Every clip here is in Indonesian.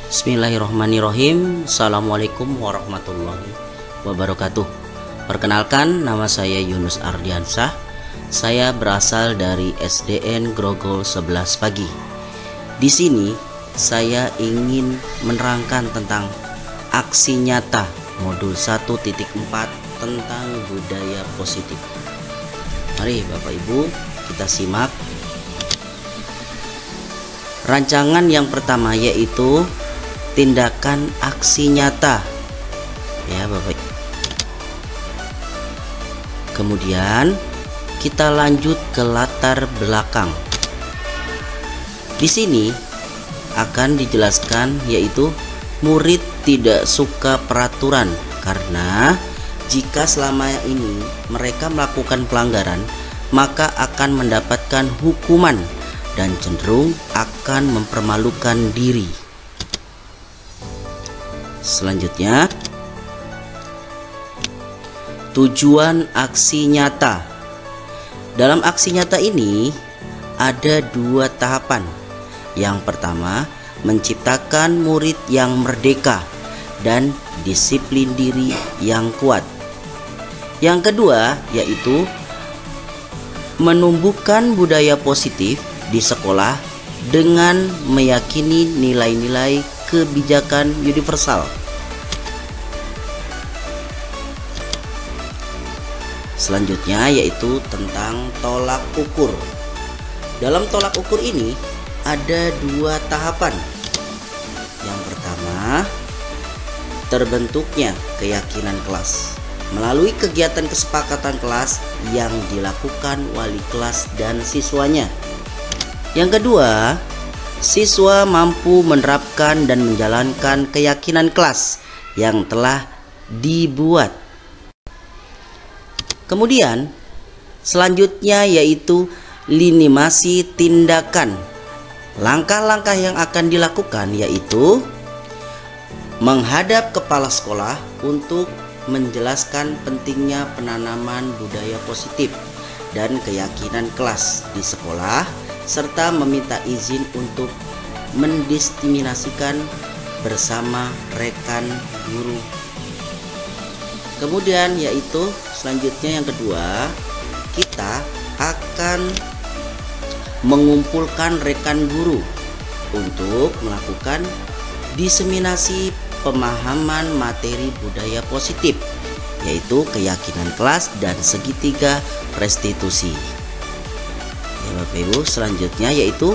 Bismillahirrahmanirrahim. Assalamualaikum warahmatullahi wabarakatuh. Perkenalkan, nama saya Yunus Ardiansah. Saya berasal dari SDN Grogol 11 Pagi. Di sini saya ingin menerangkan tentang aksi nyata modul 1.4 tentang budaya positif. Mari Bapak Ibu kita simak. Rancangan yang pertama yaitu tindakan aksi nyata, ya Bapak. Kemudian kita lanjut ke latar belakang. Di sini akan dijelaskan yaitu murid tidak suka peraturan karena jika selama ini mereka melakukan pelanggaran, maka akan mendapatkan hukuman dan cenderung akan mempermalukan diri. Selanjutnya, tujuan aksi nyata. Dalam aksi nyata ini ada dua tahapan. Yang pertama, menciptakan murid yang merdeka dan disiplin diri yang kuat. Yang kedua yaitu menumbuhkan budaya positif di sekolah dengan meyakini nilai-nilai kebijakan universal. Selanjutnya yaitu tentang tolak ukur. Dalam tolak ukur ini ada dua tahapan. Yang pertama, terbentuknya keyakinan kelas melalui kegiatan kesepakatan kelas yang dilakukan wali kelas dan siswanya. Yang kedua, siswa mampu menerapkan dan menjalankan keyakinan kelas yang telah dibuat. Kemudian selanjutnya yaitu linimasi tindakan. Langkah-langkah yang akan dilakukan yaitu menghadap kepala sekolah untuk menjelaskan pentingnya penanaman budaya positif dan keyakinan kelas di sekolah, serta meminta izin untuk mendiskriminasikan bersama rekan guru. Kemudian yaitu selanjutnya yang kedua, kita akan mengumpulkan rekan guru untuk melakukan diseminasi pemahaman materi budaya positif, yaitu keyakinan kelas dan segitiga restitusi. Ya Bapak Ibu, selanjutnya yaitu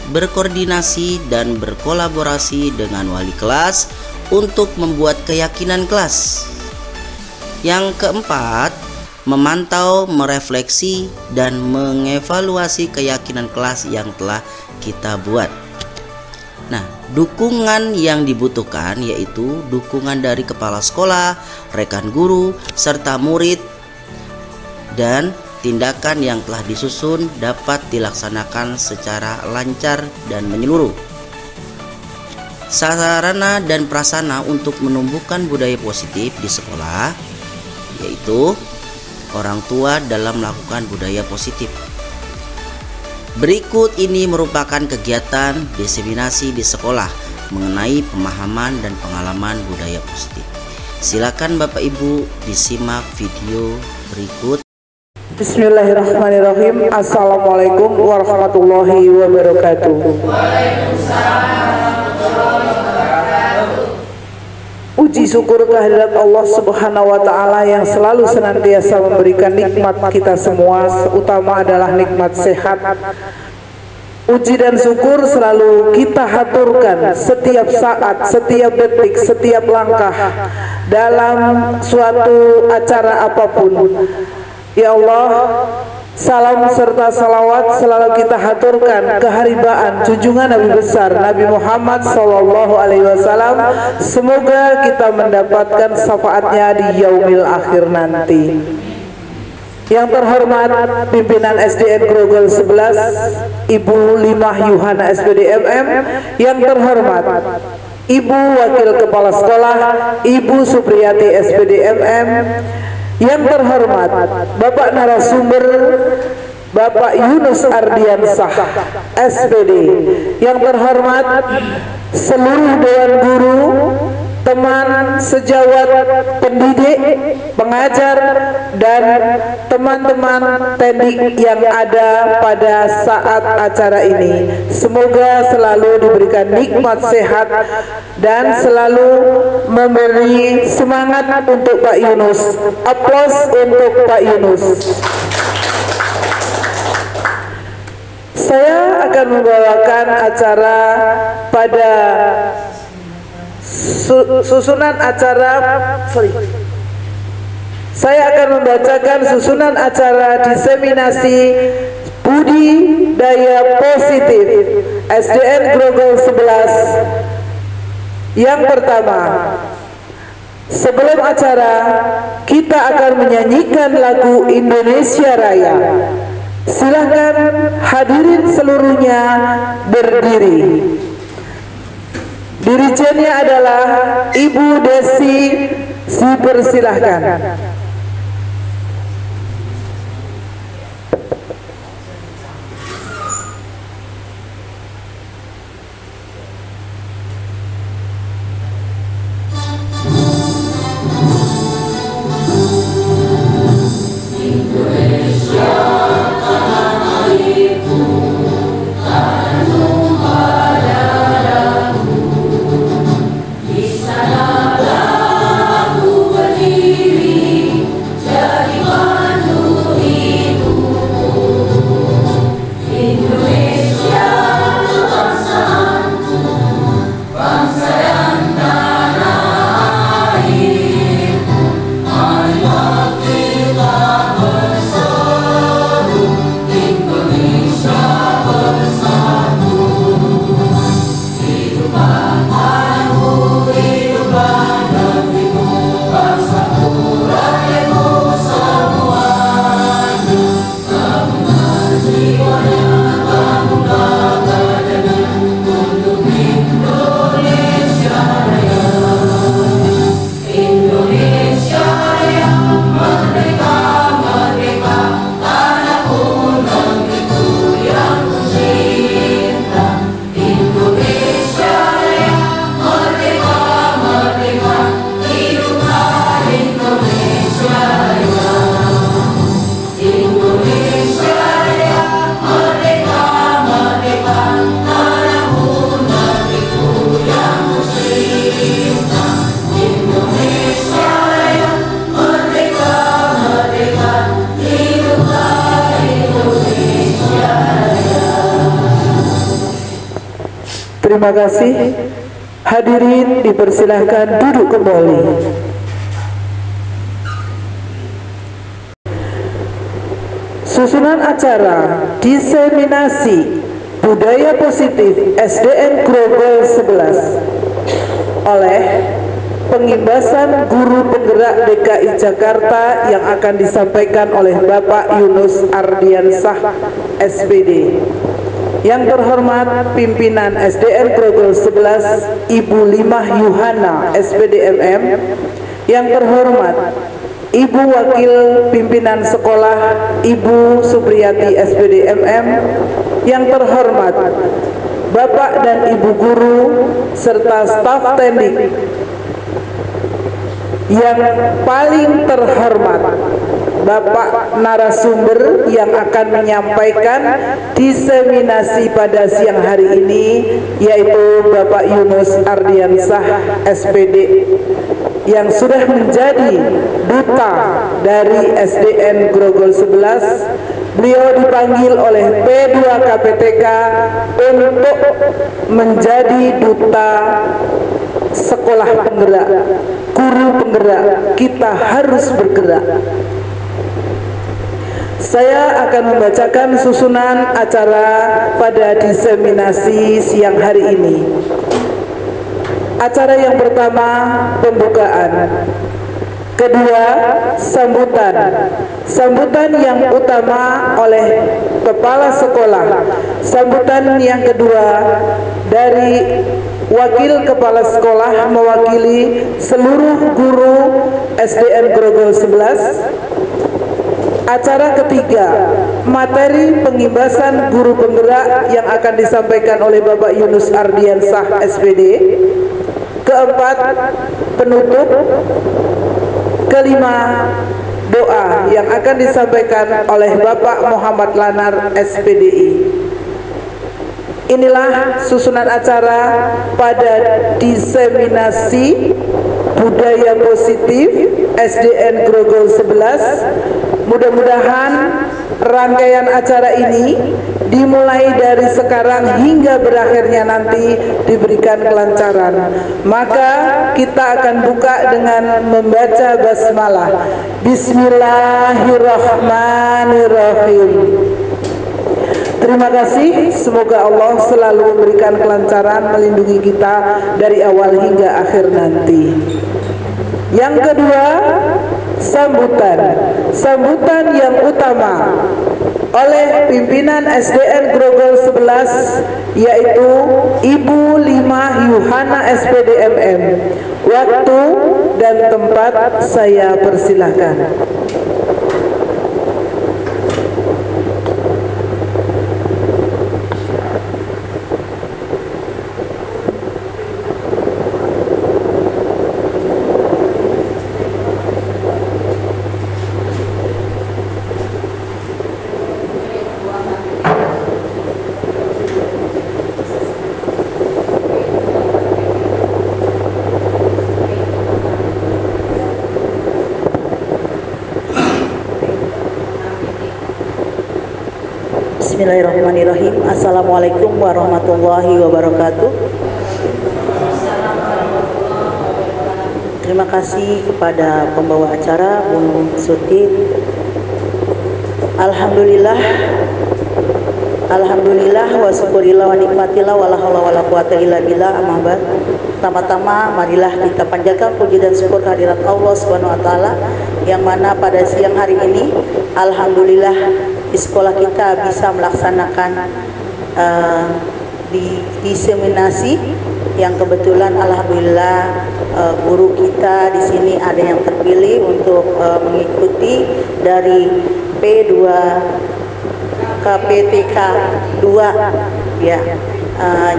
berkoordinasi dan berkolaborasi dengan wali kelas untuk membuat keyakinan kelas. Yang keempat, memantau, merefleksi, dan mengevaluasi keyakinan kelas yang telah kita buat. Nah, dukungan yang dibutuhkan yaitu dukungan dari kepala sekolah, rekan guru, serta murid, dan tindakan yang telah disusun dapat dilaksanakan secara lancar dan menyeluruh. Sarana dan prasarana untuk menumbuhkan budaya positif di sekolah yaitu orang tua dalam melakukan budaya positif. Berikut ini merupakan kegiatan diseminasi di sekolah mengenai pemahaman dan pengalaman budaya positif. Silakan Bapak Ibu disimak video berikut. Bismillahirrahmanirrahim. Assalamualaikum warahmatullahi wabarakatuh. Puji syukur kehadirat Allah Subhanahu wa taala yang selalu senantiasa memberikan nikmat kita semua, utama adalah nikmat sehat. Puji dan syukur selalu kita haturkan setiap saat, setiap detik, setiap langkah dalam suatu acara apapun. Ya Allah, salam serta salawat selalu kita haturkan keharibaan junjungan Nabi besar Nabi Muhammad SAW. Semoga kita mendapatkan syafaatnya di yaumil akhir nanti. Yang terhormat pimpinan SDN Grogol 11 Ibu Limah Yuhana SPD MM. Yang terhormat Ibu Wakil Kepala Sekolah Ibu Supriyati SPD MM. Yang terhormat Bapak narasumber Bapak Yunus Ardiansah SPD. Yang terhormat seluruh dewan guru, teman sejawat pendidik, pengajar, dan teman-teman tendik yang ada pada saat acara ini. Semoga selalu diberikan nikmat sehat dan selalu memberi semangat untuk Pak Yunus. Aplaus untuk Pak Yunus. Saya akan membawakan acara pada susunan acara. Saya akan membacakan susunan acara diseminasi budidaya positif SDN Grogol 11. Yang pertama, sebelum acara kita akan menyanyikan lagu Indonesia Raya. Silahkan hadirin seluruhnya berdiri. Dirijennya adalah Ibu Desi, dipersilahkan. Terima kasih. Hadirin dipersilahkan duduk kembali. Susunan acara diseminasi budaya positif SDN Grogol 11 oleh pengimbasan guru penggerak DKI Jakarta yang akan disampaikan oleh Bapak Yunus Ardiansah SPD. Yang terhormat pimpinan SDN Grogol 11 Ibu Limah Yuhana SPD MM. Yang terhormat Ibu Wakil Pimpinan Sekolah Ibu Supriyati SPD MM. Yang terhormat Bapak dan Ibu Guru serta staf tendik. Yang paling terhormat Bapak narasumber yang akan menyampaikan diseminasi pada siang hari ini, yaitu Bapak Yunus Ardiansah SPD yang sudah menjadi duta dari SDN Grogol 11. Beliau dipanggil oleh P2KPTK untuk menjadi duta sekolah penggerak, guru penggerak. Kita harus bergerak. Saya akan membacakan susunan acara pada diseminasi siang hari ini. Acara yang pertama, pembukaan. Kedua, sambutan. Sambutan yang utama oleh kepala sekolah. Sambutan yang kedua dari wakil kepala sekolah mewakili seluruh guru SDN Grogol 11. Acara ketiga, materi pengimbasan guru penggerak yang akan disampaikan oleh Bapak Yunus Ardiansah SPD. Keempat, penutup. Kelima, doa yang akan disampaikan oleh Bapak Muhammad Lanar SPDI. Inilah susunan acara pada diseminasi budaya positif SDN Grogol 11. Mudah-mudahan rangkaian acara ini dimulai dari sekarang hingga berakhirnya nanti diberikan kelancaran. Maka kita akan buka dengan membaca basmalah. Bismillahirrahmanirrahim. Terima kasih, semoga Allah selalu memberikan kelancaran, melindungi kita dari awal hingga akhir nanti. Yang kedua, sambutan yang utama oleh pimpinan SDN Grogol 11, yaitu Ibu Limah Yuhana SPD MM. Waktu dan tempat saya persilahkan. Bismillahirrahmanirrahim. Assalamualaikum warahmatullahi wabarakatuh. Terima kasih kepada pembawa acara Bu Suti. Alhamdulillah wa syukurillah wa nikmatillah wa la haula wa la quwata illa billah, amma ba'd. Pertama-tama marilah kita panjatkan puji dan syukur kehadirat Allah Subhanahu wa taala yang mana pada siang hari ini alhamdulillah di sekolah kita bisa melaksanakan diseminasi yang kebetulan alhamdulillah guru kita di sini ada yang terpilih untuk mengikuti dari P2 KPTK 2 ya.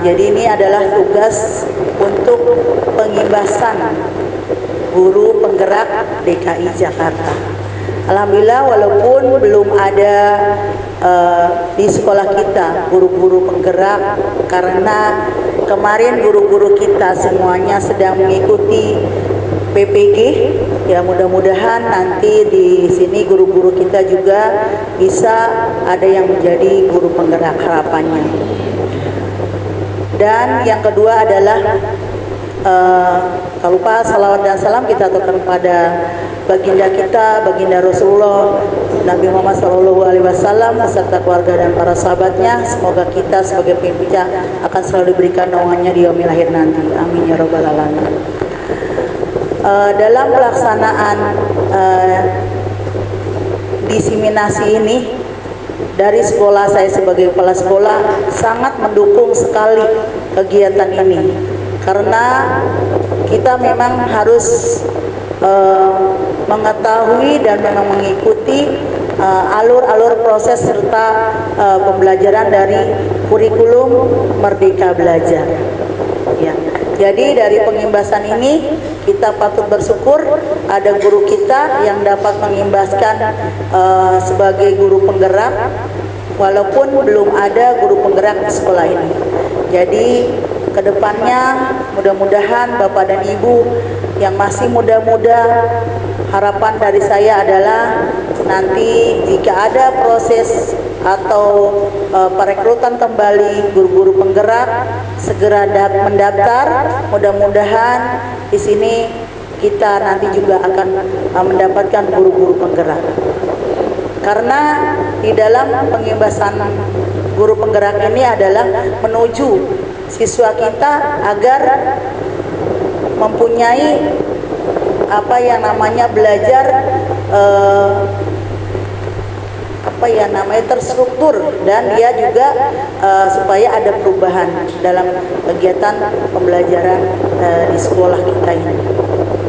Jadi ini adalah tugas untuk pengimbasan guru penggerak DKI Jakarta. Alhamdulillah walaupun belum ada di sekolah kita guru-guru penggerak, karena kemarin guru-guru kita semuanya sedang mengikuti PPG. Ya, mudah-mudahan nanti di sini guru-guru kita juga bisa ada yang menjadi guru penggerak, harapannya. Dan yang kedua adalah tak lupa salawat dan salam kita aturkan pada baginda kita, baginda Rasulullah Nabi Muhammad SAW beserta keluarga dan para sahabatnya. Semoga kita sebagai pimpinan akan selalu diberikan naungannya di yaumil akhir nanti. Amin ya rabbal alamin. Dalam pelaksanaan diseminasi ini, dari sekolah saya sebagai kepala sekolah sangat mendukung sekali kegiatan ini, karena kita memang harus mengetahui dan memang mengikuti alur-alur proses serta pembelajaran dari kurikulum Merdeka Belajar. Ya. Jadi dari pengimbasan ini kita patut bersyukur ada guru kita yang dapat mengimbaskan sebagai guru penggerak, walaupun belum ada guru penggerak di sekolah ini. Jadi kedepannya mudah-mudahan Bapak dan Ibu yang masih muda-muda, harapan dari saya adalah nanti jika ada proses atau perekrutan kembali guru-guru penggerak, segera mendaftar. Mudah-mudahan di sini kita nanti juga akan mendapatkan guru-guru penggerak. Karena di dalam pengimbasan guru penggerak ini adalah menuju siswa kita agar mempunyai apa yang namanya belajar terstruktur, dan dia juga supaya ada perubahan dalam kegiatan pembelajaran di sekolah kita ini.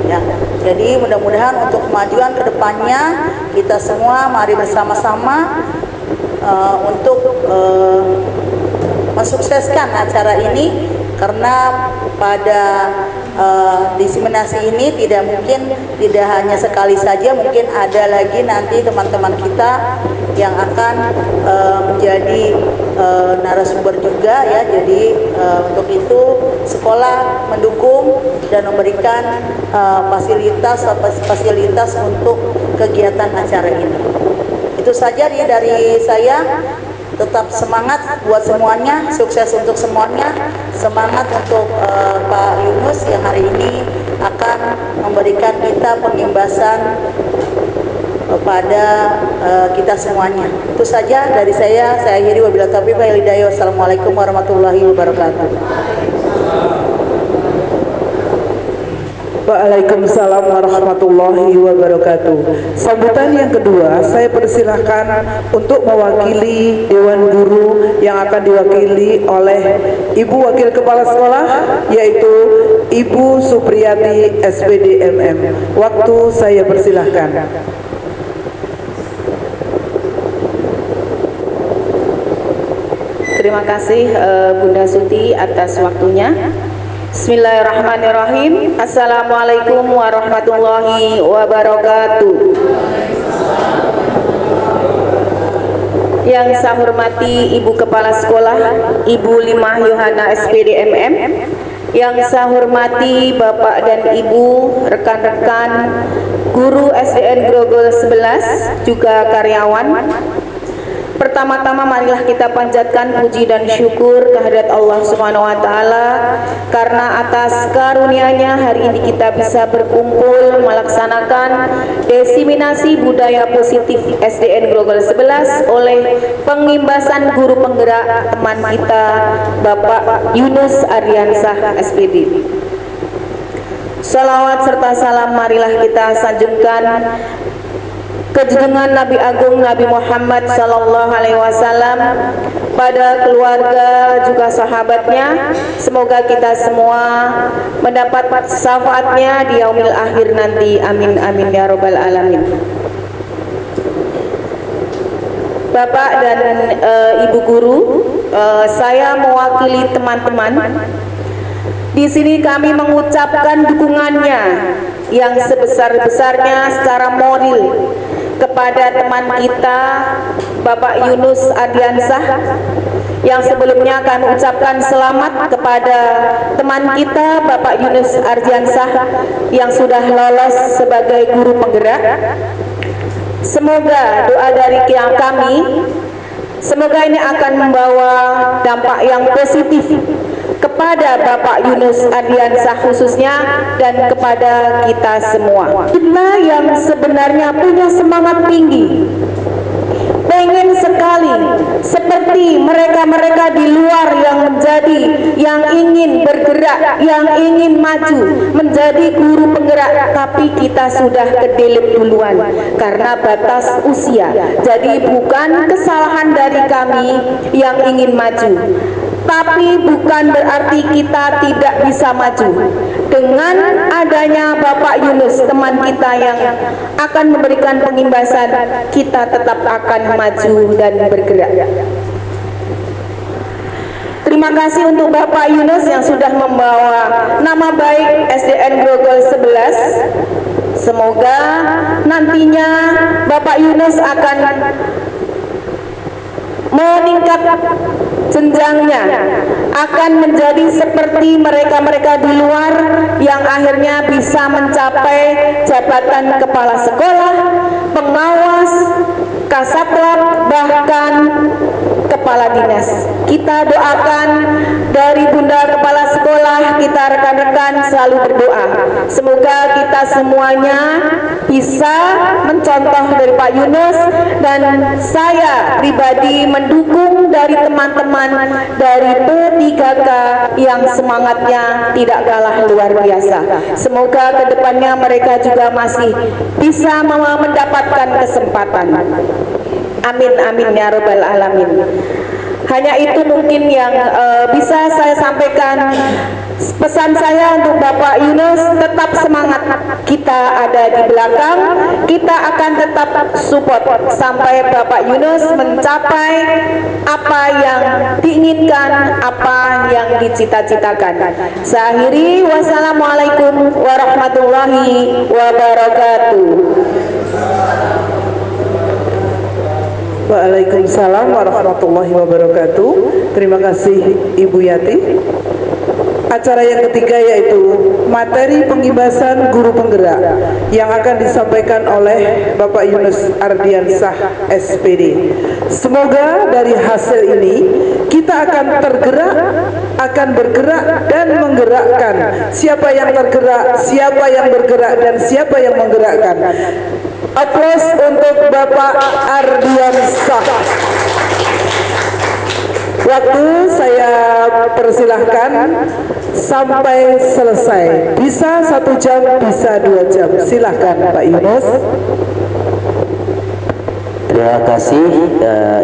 Ya. Jadi mudah-mudahan untuk kemajuan kedepannya kita semua mari bersama-sama untuk mensukseskan acara ini, karena pada diseminasi ini tidak hanya sekali saja, mungkin ada lagi nanti teman-teman kita yang akan menjadi narasumber juga ya. Jadi untuk itu sekolah mendukung dan memberikan fasilitas untuk kegiatan acara ini. Itu saja dari saya. Tetap semangat buat semuanya, sukses untuk semuanya, semangat untuk Pak Yunus yang hari ini akan memberikan kita pengimbasan pada kita semuanya. Itu saja dari saya akhiri, wabillahi taufiq wal hidayah. Wassalamualaikum warahmatullahi wabarakatuh. Waalaikumsalam warahmatullahi wabarakatuh. Sambutan yang kedua, saya persilahkan untuk mewakili Dewan Guru yang akan diwakili oleh Ibu Wakil Kepala Sekolah, yaitu Ibu Supriyati SPD MM. Waktu saya persilahkan. Terima kasih Bunda Suti atas waktunya. Bismillahirrahmanirrahim. Assalamualaikum warahmatullahi wabarakatuh. Yang saya hormati Ibu Kepala Sekolah Ibu Limah Yohana SPD MM, yang saya hormati Bapak dan Ibu rekan-rekan guru SDN Grogol 11 juga karyawan. Pertama-tama marilah kita panjatkan puji dan syukur kehadirat Allah Subhanahu wa taala, karena atas karunia-Nya hari ini kita bisa berkumpul melaksanakan diseminasi budaya positif SDN Grogol 11 oleh pengimbasan guru penggerak teman kita Bapak Yunus Ardiansah SPD. Salawat serta salam marilah kita sanjungkan kejungan Nabi Agung Nabi Muhammad Sallallahu Alaihi Wasallam pada keluarga juga sahabatnya. Semoga kita semua mendapat syafaatnya di yaumil akhir nanti. Amin amin ya robbal alamin. Bapak dan Ibu guru, saya mewakili teman-teman. Di sini kami mengucapkan dukungannya yang sebesar-besarnya secara moral kepada teman kita Bapak Yunus Ardiansah, yang sebelumnya kami ucapkan selamat kepada teman kita Bapak Yunus Ardiansah yang sudah lolos sebagai guru penggerak. Semoga doa dari kami, semoga ini akan membawa dampak yang positif kepada Bapak Yunus Ardiansah khususnya dan kepada kita semua. Kita yang sebenarnya punya semangat tinggi, pengen sekali seperti mereka-mereka di luar yang ingin bergerak, yang ingin maju menjadi guru penggerak, tapi kita sudah kedelip duluan karena batas usia. Jadi bukan kesalahan dari kami yang ingin maju, tapi bukan berarti kita tidak bisa maju. Dengan adanya Bapak Yunus teman kita yang akan memberikan pengimbasan, kita tetap akan maju dan bergerak. Terima kasih untuk Bapak Yunus yang sudah membawa nama baik SDN Grogol 11. Semoga nantinya Bapak Yunus akan meningkat jenjangnya, akan menjadi seperti mereka-mereka di luar yang akhirnya bisa mencapai jabatan kepala sekolah, pengawas, kasatwab, bahkan kepala dinas. Kita doakan dari Bunda Kepala Sekolah, kita rekan-rekan selalu berdoa semoga kita semuanya bisa mencontoh dari Pak Yunus, dan saya pribadi mendukung dari teman-teman dari P3K yang semangatnya tidak kalah luar biasa. Semoga kedepannya mereka juga masih bisa mendapatkan kesempatan. Amin amin ya robbal alamin. Hanya itu mungkin yang bisa saya sampaikan. Pesan saya untuk Bapak Yunus, tetap semangat. Kita ada di belakang, kita akan tetap support sampai Bapak Yunus mencapai apa yang diinginkan, apa yang dicita-citakan. Saya akhiri, wassalamualaikum warahmatullahi wabarakatuh. Waalaikumsalam warahmatullahi wabarakatuh. Terima kasih Ibu Yati. Acara yang ketiga yaitu materi pengibasan guru penggerak yang akan disampaikan oleh Bapak Yunus Ardiansah SPD. Semoga dari hasil ini kita akan tergerak, akan bergerak dan menggerakkan. Siapa yang tergerak, siapa yang bergerak, dan siapa yang menggerakkan. Aplaus untuk Bapak Ardiansah. Waktu saya persilahkan sampai selesai. Bisa 1 jam, bisa 2 jam. Silahkan Pak Yunus. Terima kasih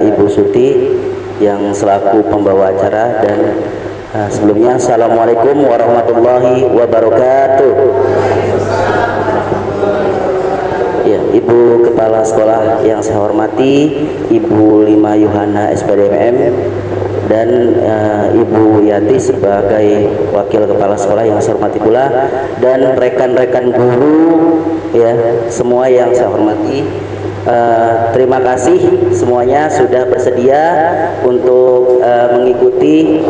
Ibu Suti yang selaku pembawa acara, dan sebelumnya Assalamualaikum warahmatullahi wabarakatuh. Ya, Ibu Kepala Sekolah yang saya hormati, Ibu Lima Yuhana SPDMM, dan Ibu Yati sebagai Wakil Kepala Sekolah yang saya hormati pula, dan rekan-rekan guru ya semua yang saya hormati. Terima kasih semuanya sudah bersedia untuk mengikuti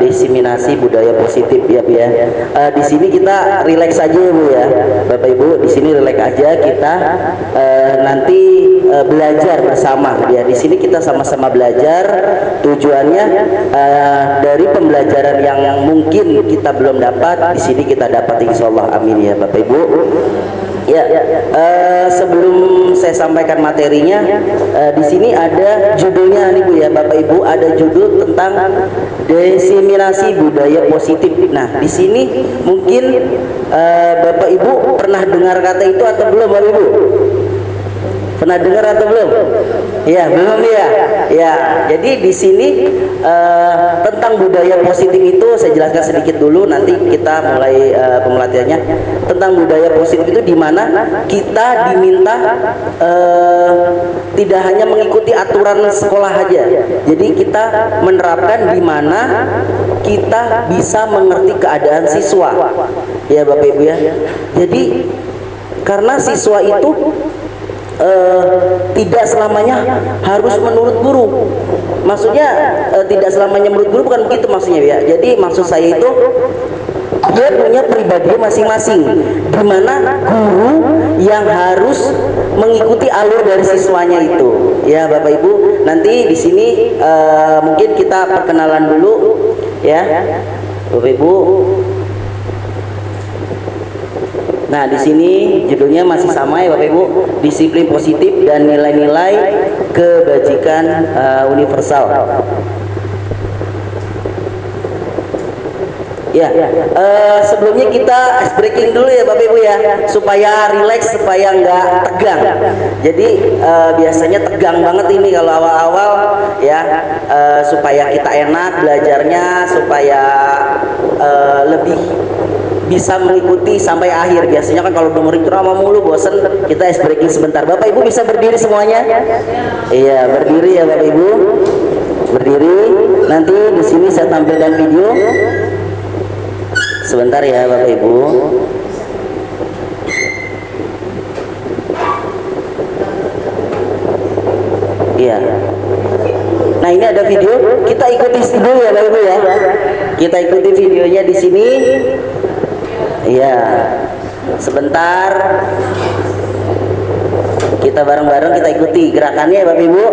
diseminasi budaya positif ya Bu ya. Di sini kita rileks aja Bu ya, Bapak Ibu, di sini rileks aja, kita nanti belajar bersama ya. Di sini kita sama-sama belajar. Tujuannya dari pembelajaran yang mungkin kita belum dapat, di sini kita dapat insyaallah, amin ya Bapak Ibu. Ya, sebelum saya sampaikan materinya, di sini ada judulnya nih Bu ya, Bapak Ibu, ada judul tentang diseminasi budaya positif. Nah, di sini mungkin Bapak Ibu pernah dengar kata itu atau belum, Bapak Ibu? Pernah dengar atau belum? Ya, belum ya. Ya, jadi di sini tentang budaya positif itu saya jelaskan sedikit dulu, nanti kita mulai pemlatihannya. Tentang budaya positif itu di mana kita diminta tidak hanya mengikuti aturan sekolah aja. Jadi kita menerapkan di mana kita bisa mengerti keadaan siswa. Ya, Bapak Ibu ya. Jadi karena siswa itu tidak selamanya harus menurut guru. Maksudnya tidak selamanya menurut guru, bukan begitu maksudnya ya. Jadi maksud saya itu dia punya pribadi masing-masing, di mana guru yang harus mengikuti alur dari siswanya itu. Ya Bapak Ibu, nanti di sini mungkin kita perkenalan dulu ya Bapak Ibu. Nah, di sini judulnya masih sama ya Bapak Ibu, disiplin positif dan nilai-nilai kebajikan universal. Ya, sebelumnya kita ice breaking dulu ya Bapak Ibu ya, supaya rileks, supaya nggak tegang. Jadi biasanya tegang banget ini kalau awal-awal ya, supaya kita enak belajarnya, supaya lebih bisa mengikuti sampai akhir. Biasanya kan kalau dengerin ceramah mulu bosen, kita ice breaking sebentar. Bapak Ibu bisa berdiri semuanya? Iya, berdiri ya Bapak Ibu. Berdiri. Nanti di sini saya tampilkan video. Sebentar ya Bapak Ibu. Iya. Nah, ini ada video. Kita ikuti dulu ya Bapak Ibu ya. Kita ikuti videonya di sini. Iya, sebentar, kita bareng-bareng kita ikuti gerakannya ya Bapak Ibu.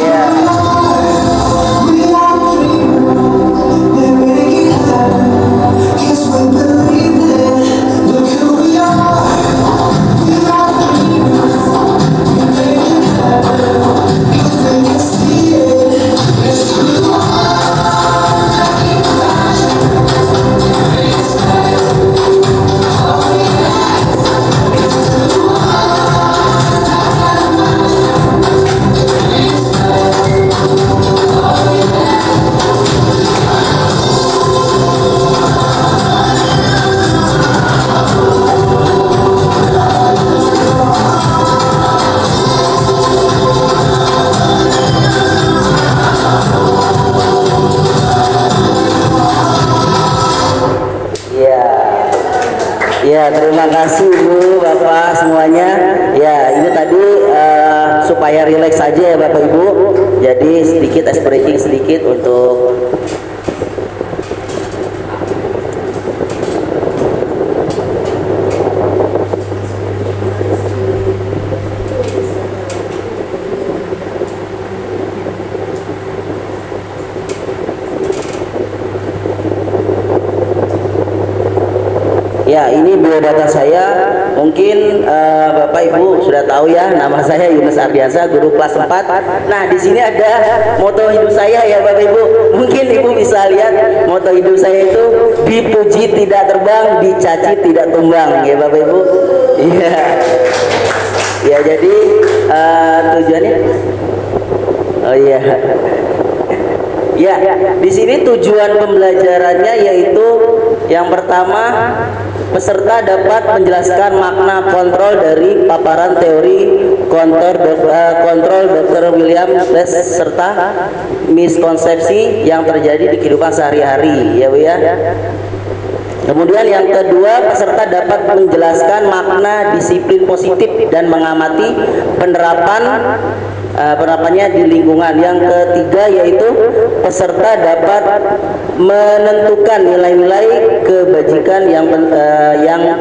Iya. Terima kasih Bu, Bapak semuanya. Ya, ini tadi supaya rileks saja ya Bapak Ibu. Jadi sedikit ice breaking sedikit untuk ya, ini biodata saya. Mungkin Bapak Ibu sudah tahu ya, nama saya Yunus Ardiansa, guru kelas 4. Nah, di sini ada moto hidup saya ya Bapak Ibu. Mungkin Ibu bisa lihat moto hidup saya itu dipuji tidak terbang, dicaci tidak tumbang ya Bapak Ibu. Iya. Ya, jadi tujuannya oh iya. Ya, di sini tujuan pembelajarannya yaitu yang pertama, peserta dapat menjelaskan makna kontrol dari paparan teori kontrol Dr. William Bess serta miskonsepsi yang terjadi di kehidupan sehari-hari ya Bu ya. Kemudian yang kedua, peserta dapat menjelaskan makna disiplin positif dan mengamati penerapannya di lingkungan. Yang ketiga yaitu peserta dapat menentukan nilai-nilai kebajikan yang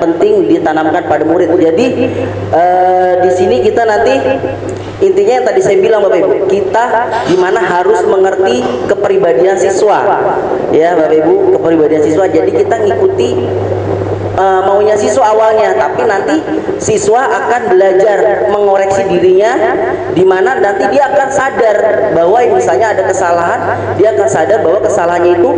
penting ditanamkan pada murid. Jadi di sini kita nanti intinya yang tadi saya bilang Bapak Ibu, kita gimana harus mengerti kepribadian siswa ya Bapak Ibu, kepribadian siswa. Jadi kita ngikuti maunya siswa awalnya, tapi nanti siswa akan belajar mengoreksi dirinya, di mana nanti dia akan sadar bahwa misalnya ada kesalahan, dia akan sadar bahwa kesalahannya itu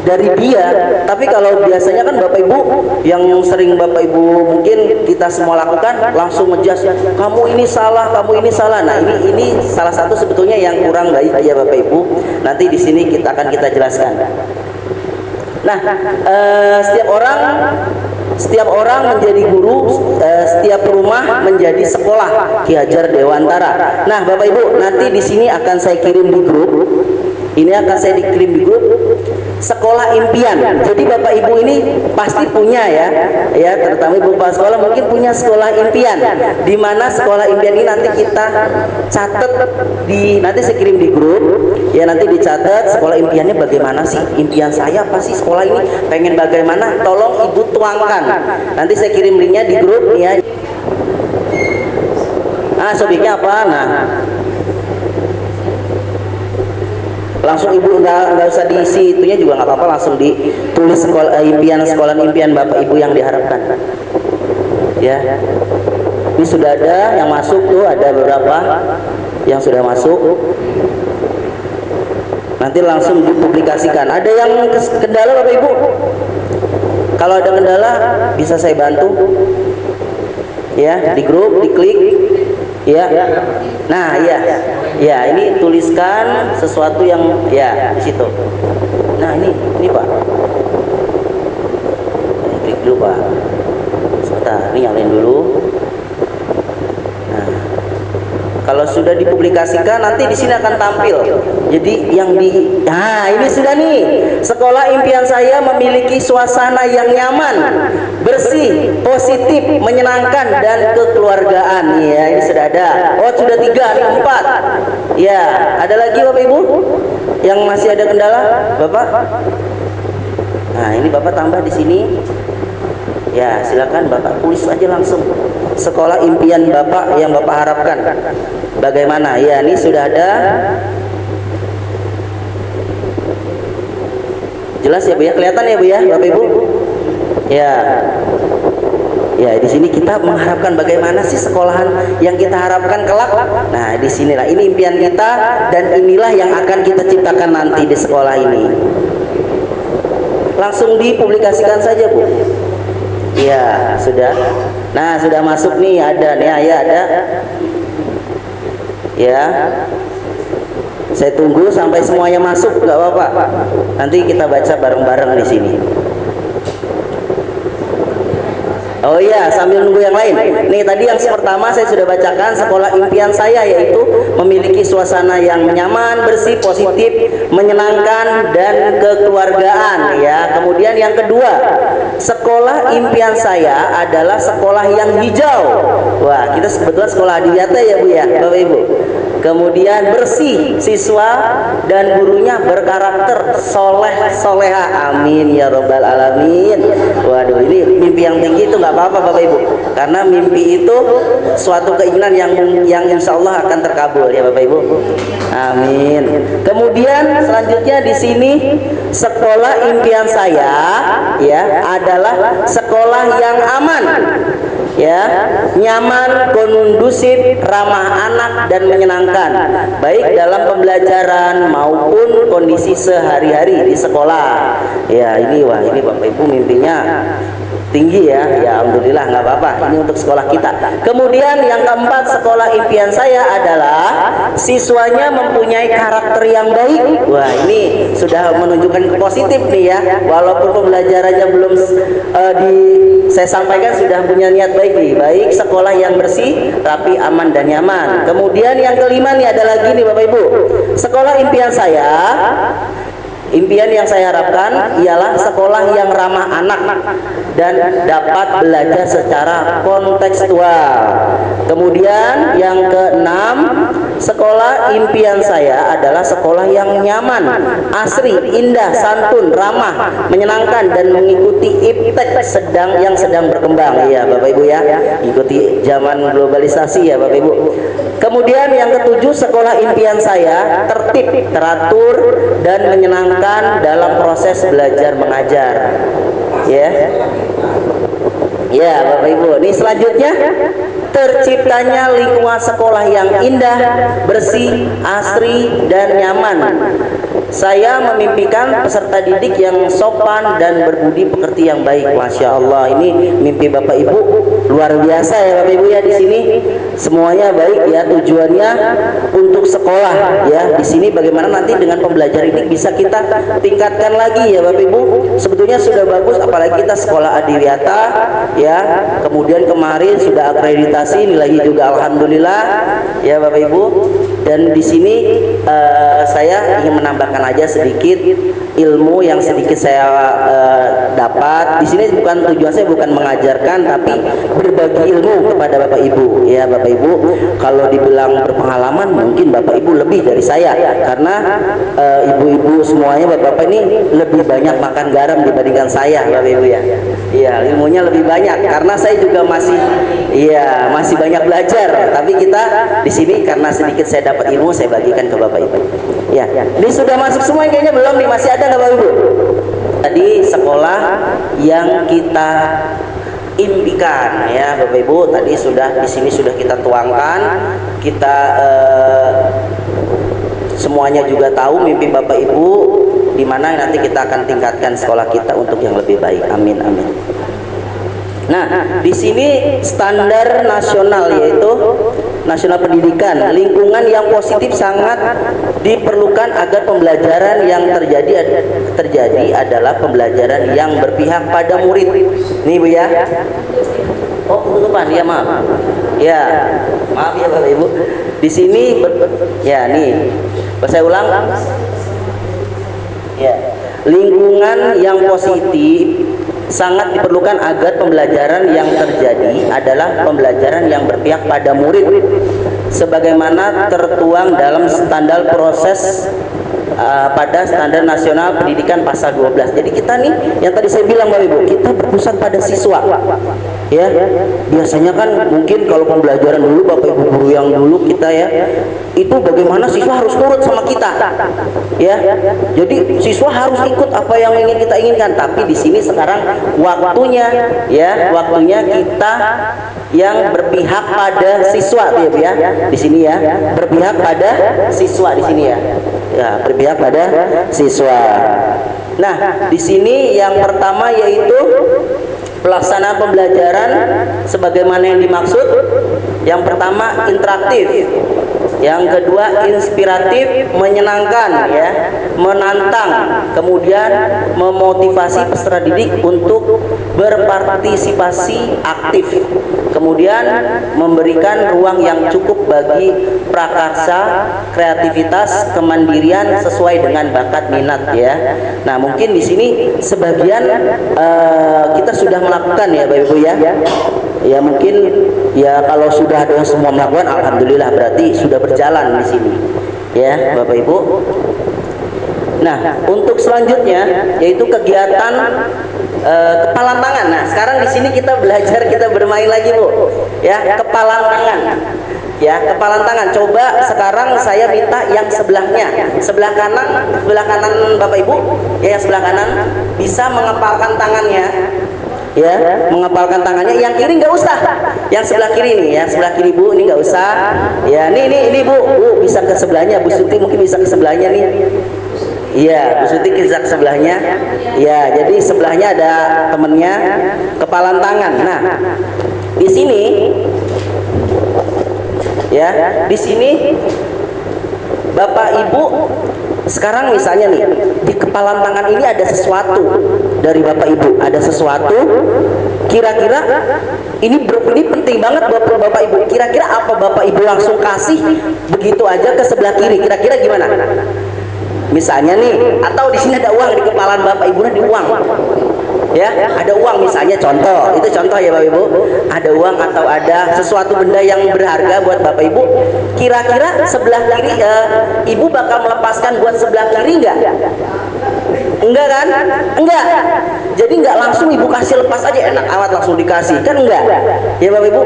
dari dia. Tapi kalau biasanya kan Bapak Ibu, yang sering Bapak Ibu mungkin kita semua lakukan, langsung ngejudge, kamu ini salah, kamu ini salah. Nah, ini salah satu sebetulnya yang kurang baik ya Bapak Ibu. Nanti di sini kita jelaskan. Nah, setiap orang menjadi guru, setiap rumah menjadi sekolah. Ki Hajar Dewantara. Nah, Bapak Ibu, nanti di sini akan saya kirim di grup. Ini akan saya dikirim di grup sekolah impian. Jadi Bapak Ibu ini pasti punya ya, terutama Ibu kepala sekolah mungkin punya sekolah impian. Di mana sekolah impian ini nanti kita catat nanti saya kirim di grup. Ya, nanti dicatat sekolah impiannya bagaimana sih? Impian saya apa sih sekolah ini? Pengen bagaimana? Tolong Ibu tuangkan. Nanti saya kirim linknya di grup ya. Nah, sobiknya apa? Nah, langsung Ibu nggak usah diisi itunya juga nggak apa-apa, langsung ditulis sekolah impian Bapak Ibu yang diharapkan ya. Ini sudah ada yang masuk tuh, ada beberapa yang sudah masuk, nanti langsung dipublikasikan. Ada yang kendala Bapak Ibu? Kalau ada kendala bisa saya bantu ya, di grup diklik ya. Nah, ya ini tuliskan sesuatu yang ya di situ. Nah, ini Pak, klik dulu Pak. Sebentar, ini nyalain dulu. Nah, kalau sudah dipublikasikan nanti di sini akan tampil. Jadi nah ini sudah nih, sekolah impian saya memiliki suasana yang nyaman, bersih, positif, menyenangkan dan kekeluargaan. Ya, ini sudah ada. Oh, sudah 3, ini 4. Ya, ada lagi Bapak Ibu yang masih ada kendala, Bapak? Nah, ini Bapak tambah di sini. Ya, silakan Bapak tulis aja langsung sekolah impian Bapak yang Bapak harapkan. Bagaimana? Ya, ini sudah ada. Jelas ya Bu ya, kelihatan ya Bu ya, Bapak Ibu? Ya. Ya, di sini kita mengharapkan bagaimana sih sekolahan yang kita harapkan kelak. Nah, di sinilah ini impian kita dan inilah yang akan kita ciptakan nanti di sekolah ini. Langsung dipublikasikan saja Bu. Ya, sudah. Nah, sudah masuk nih, ada nih, ya ada. Ya. Saya tunggu sampai semuanya masuk, nggak apa-apa. Nanti kita baca bareng-bareng di sini. Oh iya, sambil nunggu yang lain. Nih tadi yang pertama saya sudah bacakan sekolah impian saya, yaitu memiliki suasana yang nyaman, bersih, positif, menyenangkan dan kekeluargaan ya. Kemudian yang kedua, sekolah impian saya adalah sekolah yang hijau. Wah, kita sebetulnya sekolah Adiwiyata ya Bu ya, Bapak Ibu. Kemudian bersih, siswa dan gurunya berkarakter soleh soleha, amin ya robbal alamin. Waduh, ini mimpi yang tinggi itu nggak apa-apa Bapak Ibu, karena mimpi itu suatu keinginan yang insya Allah akan terkabul ya Bapak Ibu, amin. Kemudian selanjutnya di sini sekolah impian saya ya adalah sekolah yang aman ya, nyaman, kondusif, ramah anak dan menyenangkan, baik dalam pembelajaran maupun kondisi sehari-hari di sekolah. Ya ini wah, ini Bapak Ibu mimpinya tinggi ya, ya alhamdulillah, nggak apa-apa, ini untuk sekolah kita. Kemudian yang keempat, sekolah impian saya adalah siswanya mempunyai karakter yang baik. Wah, ini sudah menunjukkan positif nih ya, walaupun pembelajarannya belum saya sampaikan sudah punya niat baik nih, baik sekolah yang bersih, rapi, aman dan nyaman. Kemudian yang kelima nih ada lagi nih Bapak Ibu, sekolah impian saya. Impian yang saya harapkan ialah sekolah yang ramah anak dan dapat belajar secara kontekstual. Kemudian yang keenam, sekolah impian saya adalah sekolah yang nyaman, asri, indah, santun, ramah, menyenangkan dan mengikuti iptek yang sedang berkembang. Ya Bapak Ibu ya, ikuti zaman globalisasi ya Bapak Ibu. Kemudian yang ketujuh, sekolah impian saya tertib, teratur dan menyenangkan dalam proses belajar mengajar. Ya. Ya Bapak Ibu, ini selanjutnya terciptanya lingkungan sekolah yang indah, bersih, asri dan nyaman. Saya memimpikan peserta didik yang sopan dan berbudi pekerti yang baik. Masya Allah, ini mimpi Bapak Ibu luar biasa ya Bapak Ibu ya. Di sini semuanya baik ya, tujuannya untuk sekolah ya. Di sini bagaimana nanti dengan pembelajaran ini bisa kita tingkatkan lagi ya Bapak Ibu. Sebetulnya sudah bagus, apalagi kita sekolah Adiwiyata ya. Kemudian kemarin sudah akreditasi, nilainya juga alhamdulillah ya Bapak Ibu. Dan di sini saya ingin menambahkan aja sedikit ilmu yang sedikit saya dapat. Di sini bukan tujuan saya bukan mengajarkan, tapi berbagi ilmu kepada Bapak Ibu. Ya Bapak Ibu, kalau dibilang berpengalaman mungkin Bapak Ibu lebih dari saya, karena ibu-ibu semuanya Bapak-bapak ini lebih banyak makan garam dibandingkan saya Bapak Ibu ya. Iya, ilmunya lebih banyak karena saya juga masih banyak belajar. Tapi kita di sini karena sedikit saya dapat ilmu, saya bagikan ke Bapak Ibu. Ya, ini sudah masuk semua kayaknya belum nih, masih ada nggak Bapak Ibu? Tadi sekolah yang kita impikan ya Bapak Ibu, tadi sudah di sini sudah kita tuangkan, kita semuanya juga tahu mimpi Bapak Ibu di mana nanti kita akan tingkatkan sekolah kita untuk yang lebih baik. Amin amin. Nah, di sini standar nasional yaitu nasional pendidikan, lingkungan yang positif sangat diperlukan agar pembelajaran yang terjadi adalah pembelajaran yang berpihak pada murid. Nih Bu ya. Oh, tutupan ya, maaf. Ya, maaf ya Bapak Ibu. Di sini ya nih. Saya ulang. Ya, lingkungan yang positif sangat diperlukan agar pembelajaran yang terjadi adalah pembelajaran yang berpihak pada murid sebagaimana tertuang dalam standar proses pada standar nasional pendidikan pasal 12. Jadi kita nih yang tadi saya bilang Bapak Ibu, kita berpusat pada siswa ya. Biasanya kan mungkin kalau pembelajaran dulu Bapak Ibu guru yang dulu kita ya, itu bagaimana siswa harus turut sama kita ya. Jadi siswa harus ikut apa yang ingin kita inginkan. Tapi di sini sekarang waktunya ya, waktunya kita yang berpihak pada siswa ya. Di sini ya, berpihak pada siswa di sini ya. Ya, berpihak pada siswa. Nah, di sini yang pertama yaitu pelaksanaan pembelajaran sebagaimana yang dimaksud. Yang pertama interaktif. Yang kedua, inspiratif, menyenangkan, ya, menantang, kemudian memotivasi peserta didik untuk berpartisipasi aktif, kemudian memberikan ruang yang cukup bagi prakarsa, kreativitas, kemandirian sesuai dengan bakat minat, ya. Nah, mungkin di sini sebagian kita sudah melakukan, ya Bapak Ibu, ya. Ya mungkin ya kalau sudah ada semua melakukan, alhamdulillah, berarti sudah berjalan di sini, ya Bapak Ibu. Nah, untuk selanjutnya yaitu kegiatan kepalan tangan. Nah, sekarang di sini kita belajar, kita bermain lagi, Bu, ya, kepalan tangan. Ya, kepalan tangan. Coba sekarang saya minta yang sebelahnya, sebelah kanan Bapak Ibu, ya, yang sebelah kanan bisa mengepalkan tangannya. Ya, mengepalkan tangannya. Yang kiri nggak usah, yang sebelah kiri nih, yang sebelah kiri Bu, ini nggak usah. Ya, ini Bu bisa ke sebelahnya. Bu Suti mungkin bisa ke sebelahnya nih. Iya, Bu Suti bisa ke sebelahnya. Ya, jadi sebelahnya ada temennya, kepalan tangan. Nah, di sini, ya, di sini Bapak Ibu sekarang misalnya nih, di kepalan tangan ini ada sesuatu dari Bapak Ibu, ada sesuatu. Kira-kira ini penting banget buat Bapak Ibu. Kira-kira apa Bapak Ibu langsung kasih begitu aja ke sebelah kiri? Kira-kira gimana? Misalnya nih, atau di sini ada uang di kepalan Bapak Ibu, ada uang. Ya, ada uang misalnya, contoh, itu contoh ya Bapak Ibu. Ada uang atau ada sesuatu benda yang berharga buat Bapak Ibu. Kira-kira sebelah kiri Ibu bakal melepaskan buat sebelah kiri enggak? Enggak kan? Enggak. Jadi enggak langsung Ibu kasih lepas aja, enak amat langsung dikasih, kan enggak? Ya Bapak Ibu.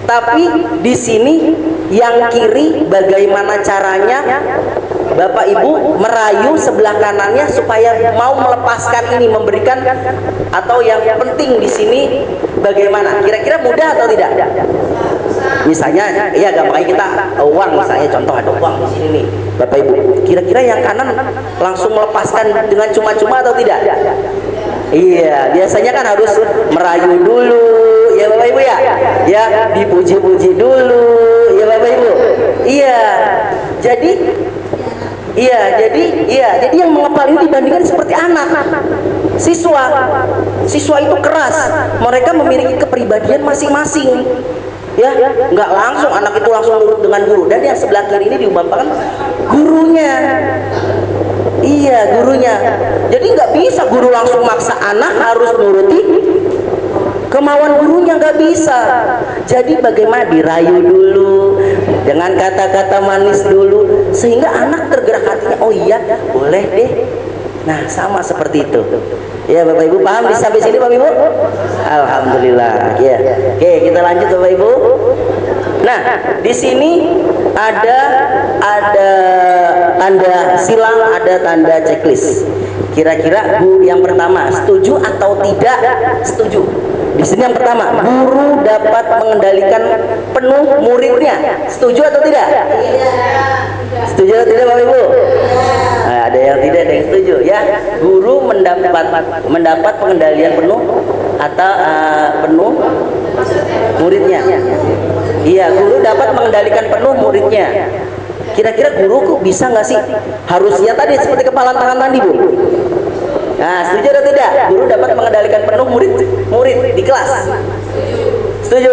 Tapi di sini yang kiri bagaimana caranya Bapak Ibu merayu sebelah kanannya supaya mau melepaskan ini, memberikan, atau yang penting di sini bagaimana? Kira-kira mudah atau tidak? Misalnya, ya gampangnya kita uang, misalnya contoh ada uang di sini nih, Bapak Ibu. Kira-kira yang kanan langsung melepaskan dengan cuma-cuma atau tidak? Iya, biasanya kan harus merayu dulu, ya Bapak Ibu, ya. Ya, dipuji-puji dulu, ya Bapak Ibu. Iya. Jadi yang mengepal ini dibandingkan seperti anak. Siswa itu keras. Mereka memiliki kepribadian masing-masing. Ya, nggak langsung anak itu langsung nurut dengan guru. Dan yang sebelah kiri ini diumpamakan gurunya. Iya, gurunya. Jadi nggak bisa guru langsung maksa anak harus nuruti kemauan gurunya, nggak bisa. Jadi bagaimana dirayu dulu dengan kata-kata manis dulu sehingga anak tergerak hatinya, oh iya boleh deh. Nah, sama seperti itu. Ya Bapak Ibu paham sampai sini Bapak Ibu? Alhamdulillah. Ya. Oke, kita lanjut Bapak Ibu. Nah, di sini ada tanda silang, ada tanda checklist. Kira-kira Bu yang pertama setuju atau tidak setuju? Di sini yang pertama, guru dapat mengendalikan penuh muridnya. Setuju atau tidak? Setuju atau tidak Bapak Ibu? Nah, ada yang tidak, ada yang setuju, ya. Guru mendapat pengendalian penuh atau penuh muridnya. Iya, guru dapat mengendalikan penuh muridnya. Kira-kira guru bisa nggak sih? Harusnya tadi seperti kepalan tangan tadi Bu. Nah, setuju atau tidak? Guru dapat mengendalikan penuh murid di kelas. Setuju?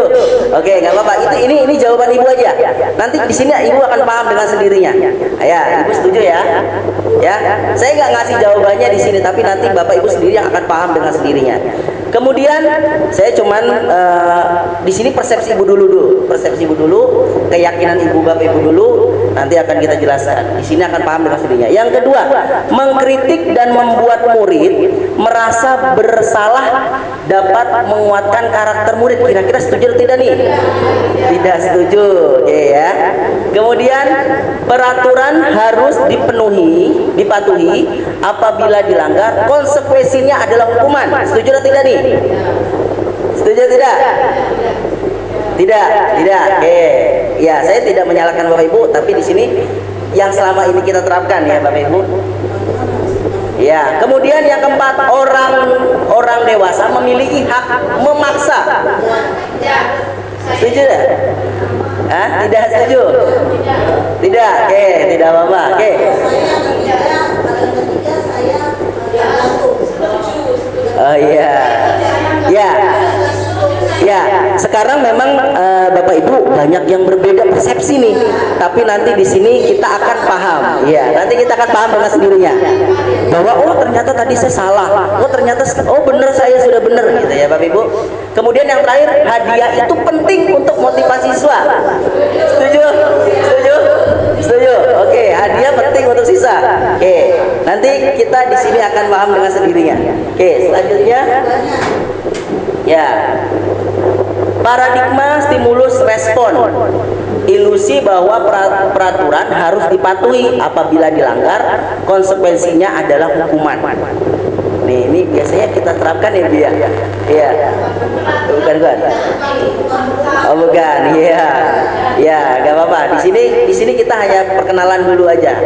Oke, nggak apa-apa. Ini jawaban Ibu aja. Nanti di sini Ibu akan paham dengan sendirinya. Ya, Ibu setuju ya? Ya, saya nggak ngasih jawabannya di sini, tapi nanti Bapak Ibu sendiri yang akan paham dengan sendirinya. Kemudian saya cuman di sini persepsi Ibu dulu, persepsi Ibu dulu, keyakinan Ibu Bapak Ibu dulu, nanti akan kita jelaskan. Di sini akan paham dengan sendirinya. Yang kedua, mengkritik dan membuat murid merasa bersalah dapat menguatkan karakter murid. Kira-kira setuju atau tidak nih? Tidak setuju, oke ya. Kemudian peraturan harus dipatuhi. Apabila dilanggar, konsekuensinya adalah hukuman. Setuju atau tidak nih? Setuju tidak? Tidak. Oke. Ya, saya tidak menyalahkan Bapak Ibu, tapi di sini yang selama ini kita terapkan ya Bapak Ibu. Ya, kemudian yang keempat, orang dewasa memiliki hak memaksa. Setuju tidak? Tidak setuju. Oke, tidak apa-apa. Oke. Oh iya. Ya. Ya, sekarang memang Bapak Ibu banyak yang berbeda persepsi nih. Tapi nanti di sini kita akan paham. Ya, nanti kita akan paham dengan sendirinya. Bahwa oh ternyata tadi saya salah. Oh ternyata benar saya sudah benar gitu ya Bapak Ibu. Kemudian yang terakhir, hadiah itu penting untuk motivasi siswa. Setuju? Setuju? Setuju? Oke, hadiah penting untuk siswa. Oke, nanti kita di sini akan paham dengan sendirinya. Oke, selanjutnya ya. Paradigma stimulus respon. Ilusi bahwa peraturan harus dipatuhi, apabila dilanggar konsekuensinya adalah hukuman. Nih, ini biasanya kita terapkan ya, Bu ya. Iya. Bukan. Oh, bukan. Iya. Ya, enggak apa-apa. Di sini kita hanya perkenalan dulu aja.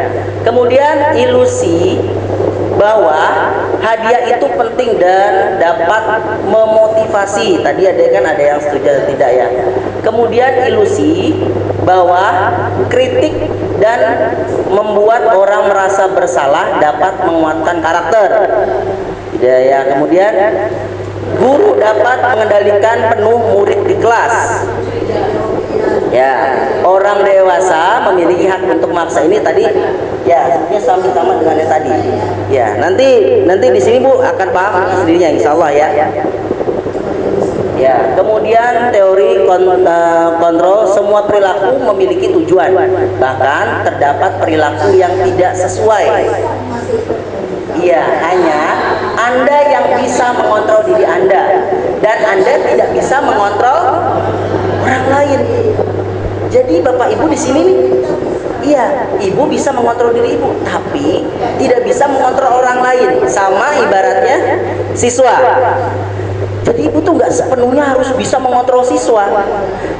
Kemudian ilusi bahwa hadiah itu penting dan dapat memotivasi. Tadi ada yang setuju atau tidak ya. Kemudian ilusi bahwa kritik dan membuat orang merasa bersalah dapat menguatkan karakter. Ya, kemudian guru dapat mengendalikan penuh murid di kelas. Ya, orang dewasa memiliki hak untuk memaksa. Ini tadi ya sebenarnya sama dengan yang tadi. Ya, nanti di sini Bu akan paham sendirinya insya Allah ya. Ya, kemudian teori kontrol, semua perilaku memiliki tujuan. Bahkan terdapat perilaku yang tidak sesuai. Iya, hanya Anda yang bisa mengontrol diri Anda dan Anda tidak bisa mengontrol orang lain. Jadi Bapak Ibu di sini nih, iya, Ibu bisa mengontrol diri Ibu, tapi tidak bisa mengontrol orang lain. Sama ibaratnya siswa. Jadi Ibu tuh nggak sepenuhnya harus bisa mengontrol siswa.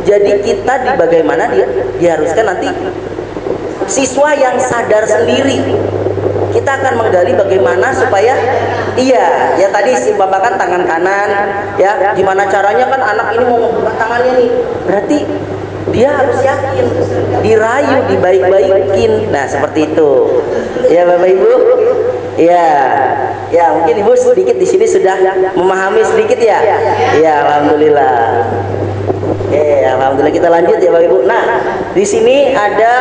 Jadi kita bagaimana diharuskan nanti siswa yang sadar sendiri. Kita akan menggali bagaimana supaya iya, ya tadi si Bapak kan tangan kanan, ya gimana caranya kan anak ini mau membuka tangannya nih. Berarti dia harus yakin, dirayu, dibaik-baikin. Nah, seperti itu. Ya Bapak Ibu. Ya mungkin Ibu sedikit di sini sudah memahami sedikit ya. Ya, alhamdulillah. Alhamdulillah, kita lanjut ya Bapak Ibu. Nah, di sini ada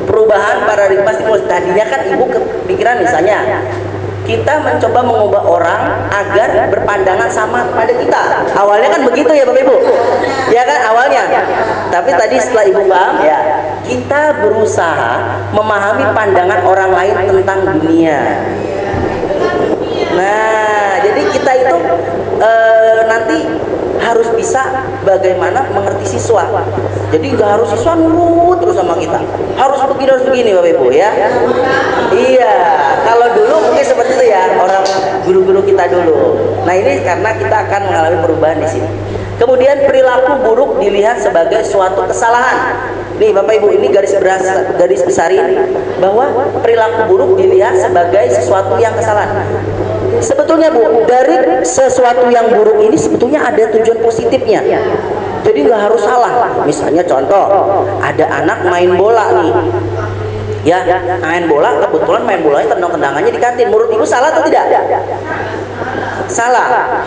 perubahan paradigma stimulus. Tadinya kan Ibu kepikiran misalnya kita mencoba mengubah orang agar berpandangan sama pada kita. Awalnya kan begitu ya Bapak Ibu. Ya kan awalnya. Tapi tadi setelah Ibu paham ya, kita berusaha memahami pandangan orang lain tentang dunia. Nah, jadi kita itu nanti harus bisa bagaimana mengerti siswa. Jadi nggak harus siswa nurut terus sama kita. Harus begini Bapak Ibu ya. Iya, kalau dulu mungkin seperti itu ya orang guru-guru kita dulu. Nah, ini karena kita akan mengalami perubahan di sini. Kemudian perilaku buruk dilihat sebagai suatu kesalahan. Nih Bapak Ibu, ini garis besarin bahwa perilaku buruk dilihat sebagai sesuatu yang kesalahan. Sebetulnya Bu, dari sesuatu yang buruk ini sebetulnya ada tujuan positifnya. Jadi nggak harus salah. Misalnya contoh, ada anak main bola nih. Ya, main bola, kebetulan main bolanya tendang-tendangannya di kantin. Menurut Ibu salah atau tidak? Salah.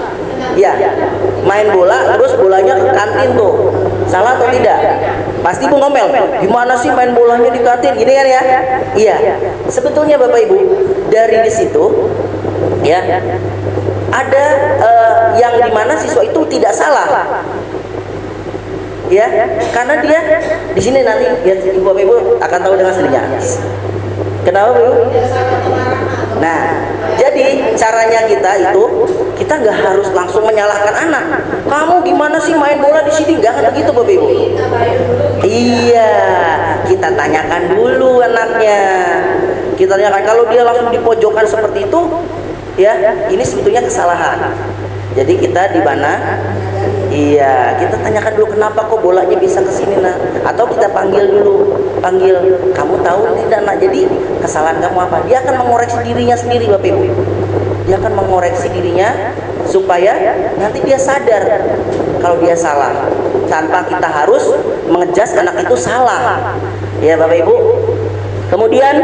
Ya, main bola terus bolanya ke kantin tuh. Salah atau tidak? Pasti Ibu ngomel. Gimana sih main bolanya di kantin? Gini kan ya? Iya. Sebetulnya Bapak Ibu, dari di situ ya ada yang dimana siswa itu tidak salah. Ya, karena dia di sini nanti ya, Ibu Bapak Ibu akan tahu dengan sendirinya. Kenapa Bu? Nah, jadi caranya kita nggak harus langsung menyalahkan anak. Kamu gimana sih main bola di sini? Nggak begitu Bapak Ibu. Iya, kita tanyakan dulu anaknya. Kita tanyakan, kalau dia langsung dipojokkan seperti itu, ya ini sebetulnya kesalahan. Jadi kita di mana? Iya, kita tanyakan dulu kenapa kok bolanya bisa ke sini nak? Atau kita panggil dulu, kamu tahu tidak nak? Jadi kesalahan kamu apa? Dia akan mengoreksi dirinya sendiri Bapak Ibu. Dia akan mengoreksi dirinya supaya nanti dia sadar kalau dia salah, tanpa kita harus mengejas anak itu salah. Ya Bapak Ibu. Kemudian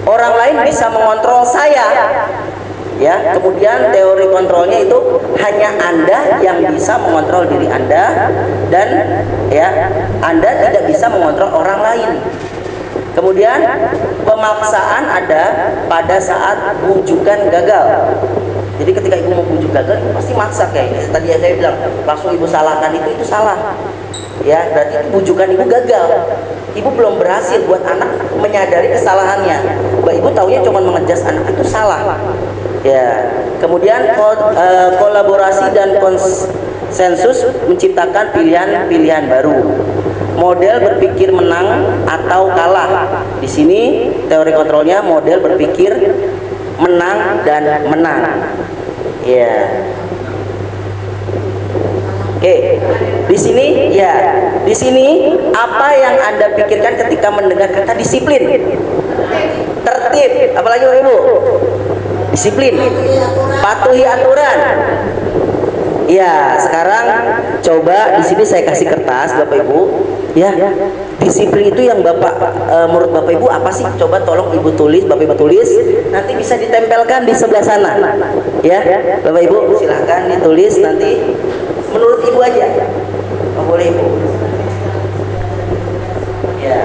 orang lain bisa mengontrol saya. Ya, kemudian teori kontrolnya itu hanya Anda yang bisa mengontrol diri Anda, dan ya Anda tidak bisa mengontrol orang lain. Kemudian pemaksaan ada pada saat bujukan gagal. Jadi ketika ibu mau bujuk gagal, ibu pasti maksa kayaknya. Tadi saya bilang langsung ibu salahkan itu salah. Ya, berarti itu bujukan ibu gagal. Ibu belum berhasil buat anak menyadari kesalahannya. Mbak ibu taunya cuma mengejas anak, itu salah. Ya, kemudian kolaborasi dan konsensus menciptakan pilihan-pilihan baru. Model berpikir menang atau kalah. Di sini teori kontrolnya model berpikir menang dan menang. Ya. Oke. Di sini ya, di sini apa yang Anda pikirkan ketika mendengar kata disiplin? Tertib, apalagi Bapak Ibu? Disiplin, patuhi aturan. Ya, sekarang coba di sini saya kasih kertas Bapak Ibu. Ya, disiplin itu yang menurut Bapak Ibu apa sih? Coba tolong Ibu tulis, Bapak Ibu tulis. Nanti bisa ditempelkan di sebelah sana. Ya, Bapak Ibu silahkan ditulis nanti. Menurut Ibu aja. Oh, boleh Ibu. Ya.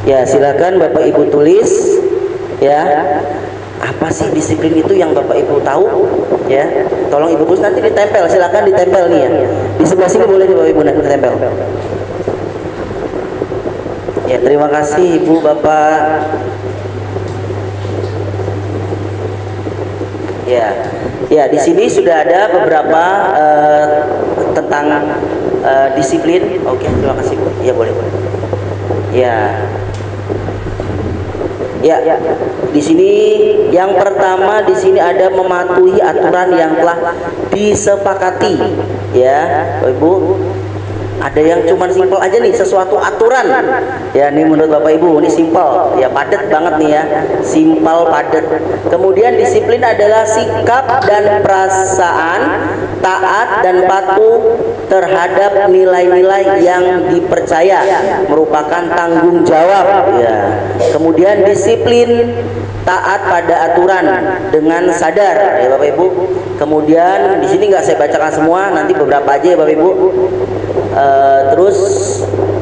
Ya, silakan Bapak Ibu tulis ya. Apa sih disiplin itu yang Bapak Ibu tahu? Ya, tolong Ibu tulis nanti ditempel, silakan ditempel nih ya. Di sebelah sini boleh Bapak Ibu nanti ditempel. Ya, terima kasih Ibu Bapak. Ya. Ya, di sini sudah ada beberapa tentang disiplin. Oke, terima kasih Bu. Ya, boleh. Ya. Ya, di sini yang pertama di sini ada mematuhi aturan yang telah disepakati. Ya, Bapak Ibu. Ada yang cuma simpel aja nih, sesuatu aturan. Ya, ini menurut Bapak Ibu ini simpel, ya padat banget nih ya, simpel padat. Kemudian disiplin adalah sikap dan perasaan taat dan patuh terhadap nilai-nilai yang dipercaya, merupakan tanggung jawab. Ya. Kemudian disiplin taat pada aturan dengan sadar, ya Bapak Ibu. Kemudian di sini nggak saya bacakan semua, nanti beberapa aja ya Bapak Ibu. Terus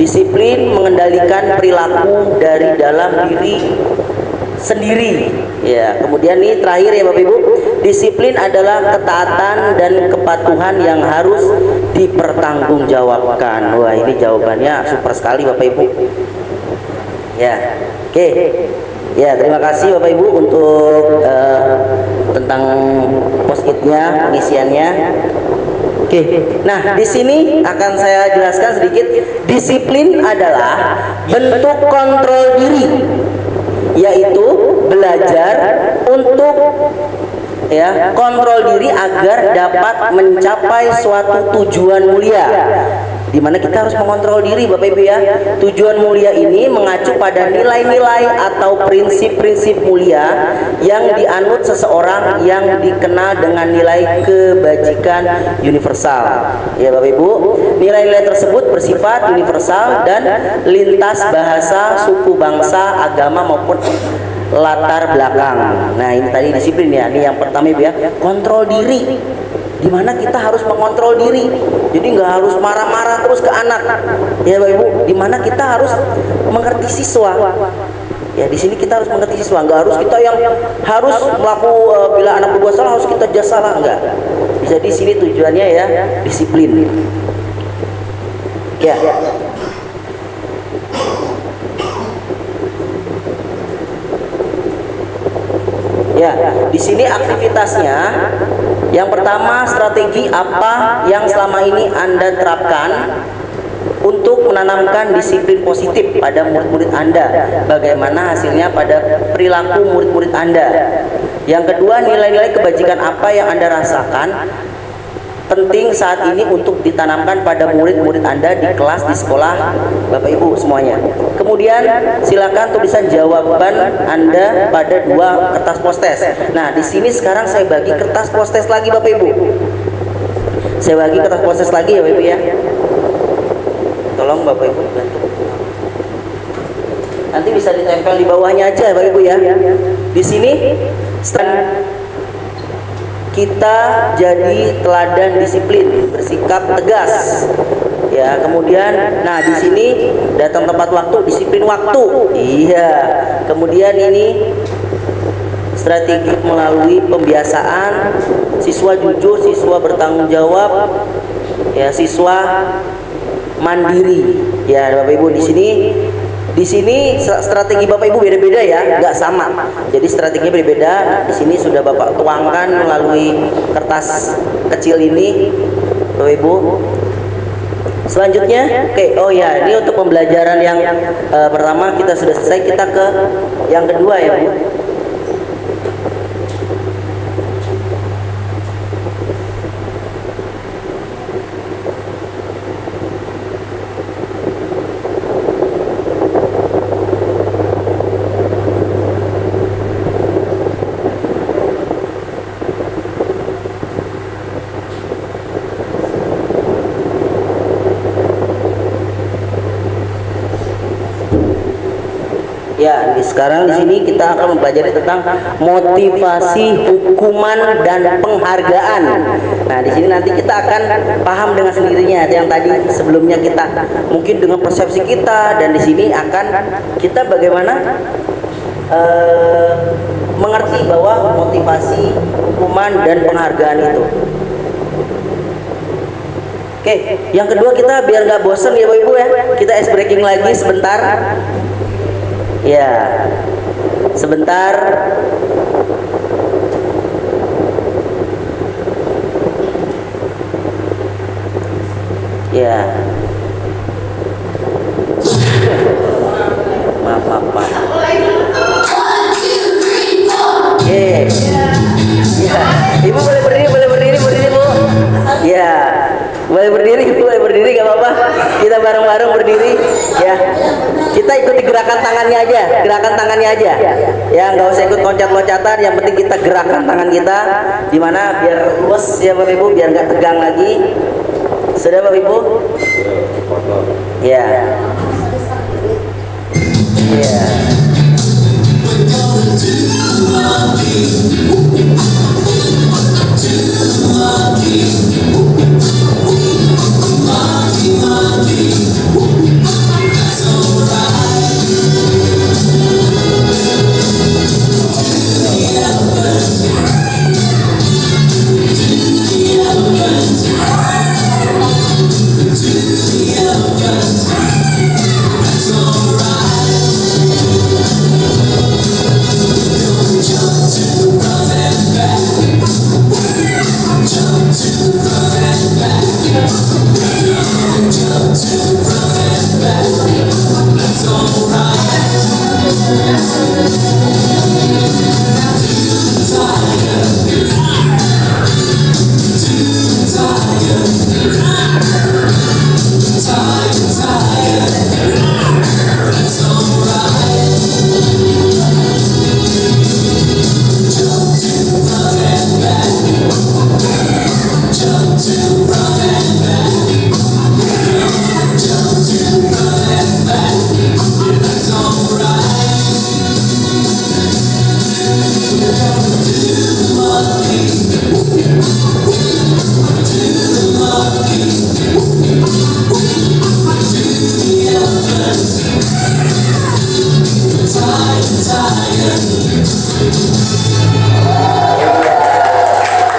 disiplin mengendalikan perilaku dari dalam diri sendiri. Ya, kemudian ini terakhir ya Bapak Ibu, disiplin adalah ketaatan dan kepatuhan yang harus dipertanggungjawabkan. Wah, ini jawabannya super sekali Bapak Ibu. Ya, oke. Ya, terima kasih Bapak Ibu untuk tentang post-itnya, pengisiannya. Oke, nah di sini akan saya jelaskan sedikit. Disiplin adalah bentuk kontrol diri, yaitu belajar untuk ya kontrol diri agar dapat mencapai suatu tujuan mulia. Di mana kita harus mengontrol diri Bapak Ibu ya. Tujuan mulia ini mengacu pada nilai-nilai atau prinsip-prinsip mulia yang dianut seseorang yang dikenal dengan nilai kebajikan universal. Ya Bapak Ibu, nilai-nilai tersebut bersifat universal dan lintas bahasa, suku, bangsa, agama maupun latar belakang. Nah, ini tadi disiplin ya. Ini yang pertama Ibu ya, kontrol diri. Di mana kita harus mengontrol diri, jadi nggak harus marah-marah terus ke anak, ya Bapak Ibu. Di mana kita harus mengerti siswa, ya di sini kita harus mengerti siswa, nggak harus kita yang harus melakukan bila anak berbuat salah harus kita jasa salah, enggak. Bisa di sini tujuannya ya disiplin, ya. Ya, di sini aktivitasnya. Yang pertama, strategi apa yang selama ini Anda terapkan untuk menanamkan disiplin positif pada murid-murid Anda? Bagaimana hasilnya pada perilaku murid-murid Anda? Yang kedua, nilai-nilai kebajikan apa yang Anda rasakan penting saat ini untuk ditanamkan pada murid-murid Anda di kelas, di sekolah, Bapak Ibu semuanya. Kemudian silakan tulisan jawaban Anda pada 2 kertas postes. Nah, di sini sekarang saya bagi kertas postes lagi Bapak Ibu. Saya bagi kertas postes lagi ya Bapak Ibu ya. Tolong Bapak Ibu bantu. Nanti bisa ditempel di bawahnya aja Bapak Ibu ya. Di sini kita jadi teladan disiplin, bersikap tegas. Ya, kemudian nah di sini datang tepat waktu, disiplin waktu. Iya. Kemudian ini strategi melalui pembiasaan, siswa jujur, siswa bertanggung jawab, ya, siswa mandiri. Ya, Bapak Ibu di sini strategi Bapak Ibu beda-beda ya, nggak sama. Jadi strateginya berbeda. Di sini sudah Bapak tuangkan melalui kertas kecil ini, Bapak Ibu. Selanjutnya, oke, oh ya, ini untuk pembelajaran yang pertama kita sudah selesai. Kita ke yang kedua ya, Bu. Ya, sekarang di sini kita akan mempelajari tentang motivasi, hukuman, dan penghargaan. Nah, di sini nanti kita akan paham dengan sendirinya yang tadi sebelumnya kita mungkin dengan persepsi kita, dan di sini akan kita bagaimana mengerti bahwa motivasi, hukuman, dan penghargaan itu. Oke, yang kedua kita biar nggak bosan ya Bapak Ibu ya, kita ice breaking lagi sebentar. Ya, sebentar. Ya, maaf. Ya, Ibu boleh berdiri Bu. Ya, boleh berdiri nggak apa-apa. Kita bareng-bareng berdiri ya. Kita ikuti gerakan tangannya aja, ya, nggak usah ikut loncat-loncatan. Yang penting kita gerakan tangan kita, dimana biar luas ya Bapak Ibu, biar nggak tegang lagi. Sudah Bapak Ibu? Ya. Ya.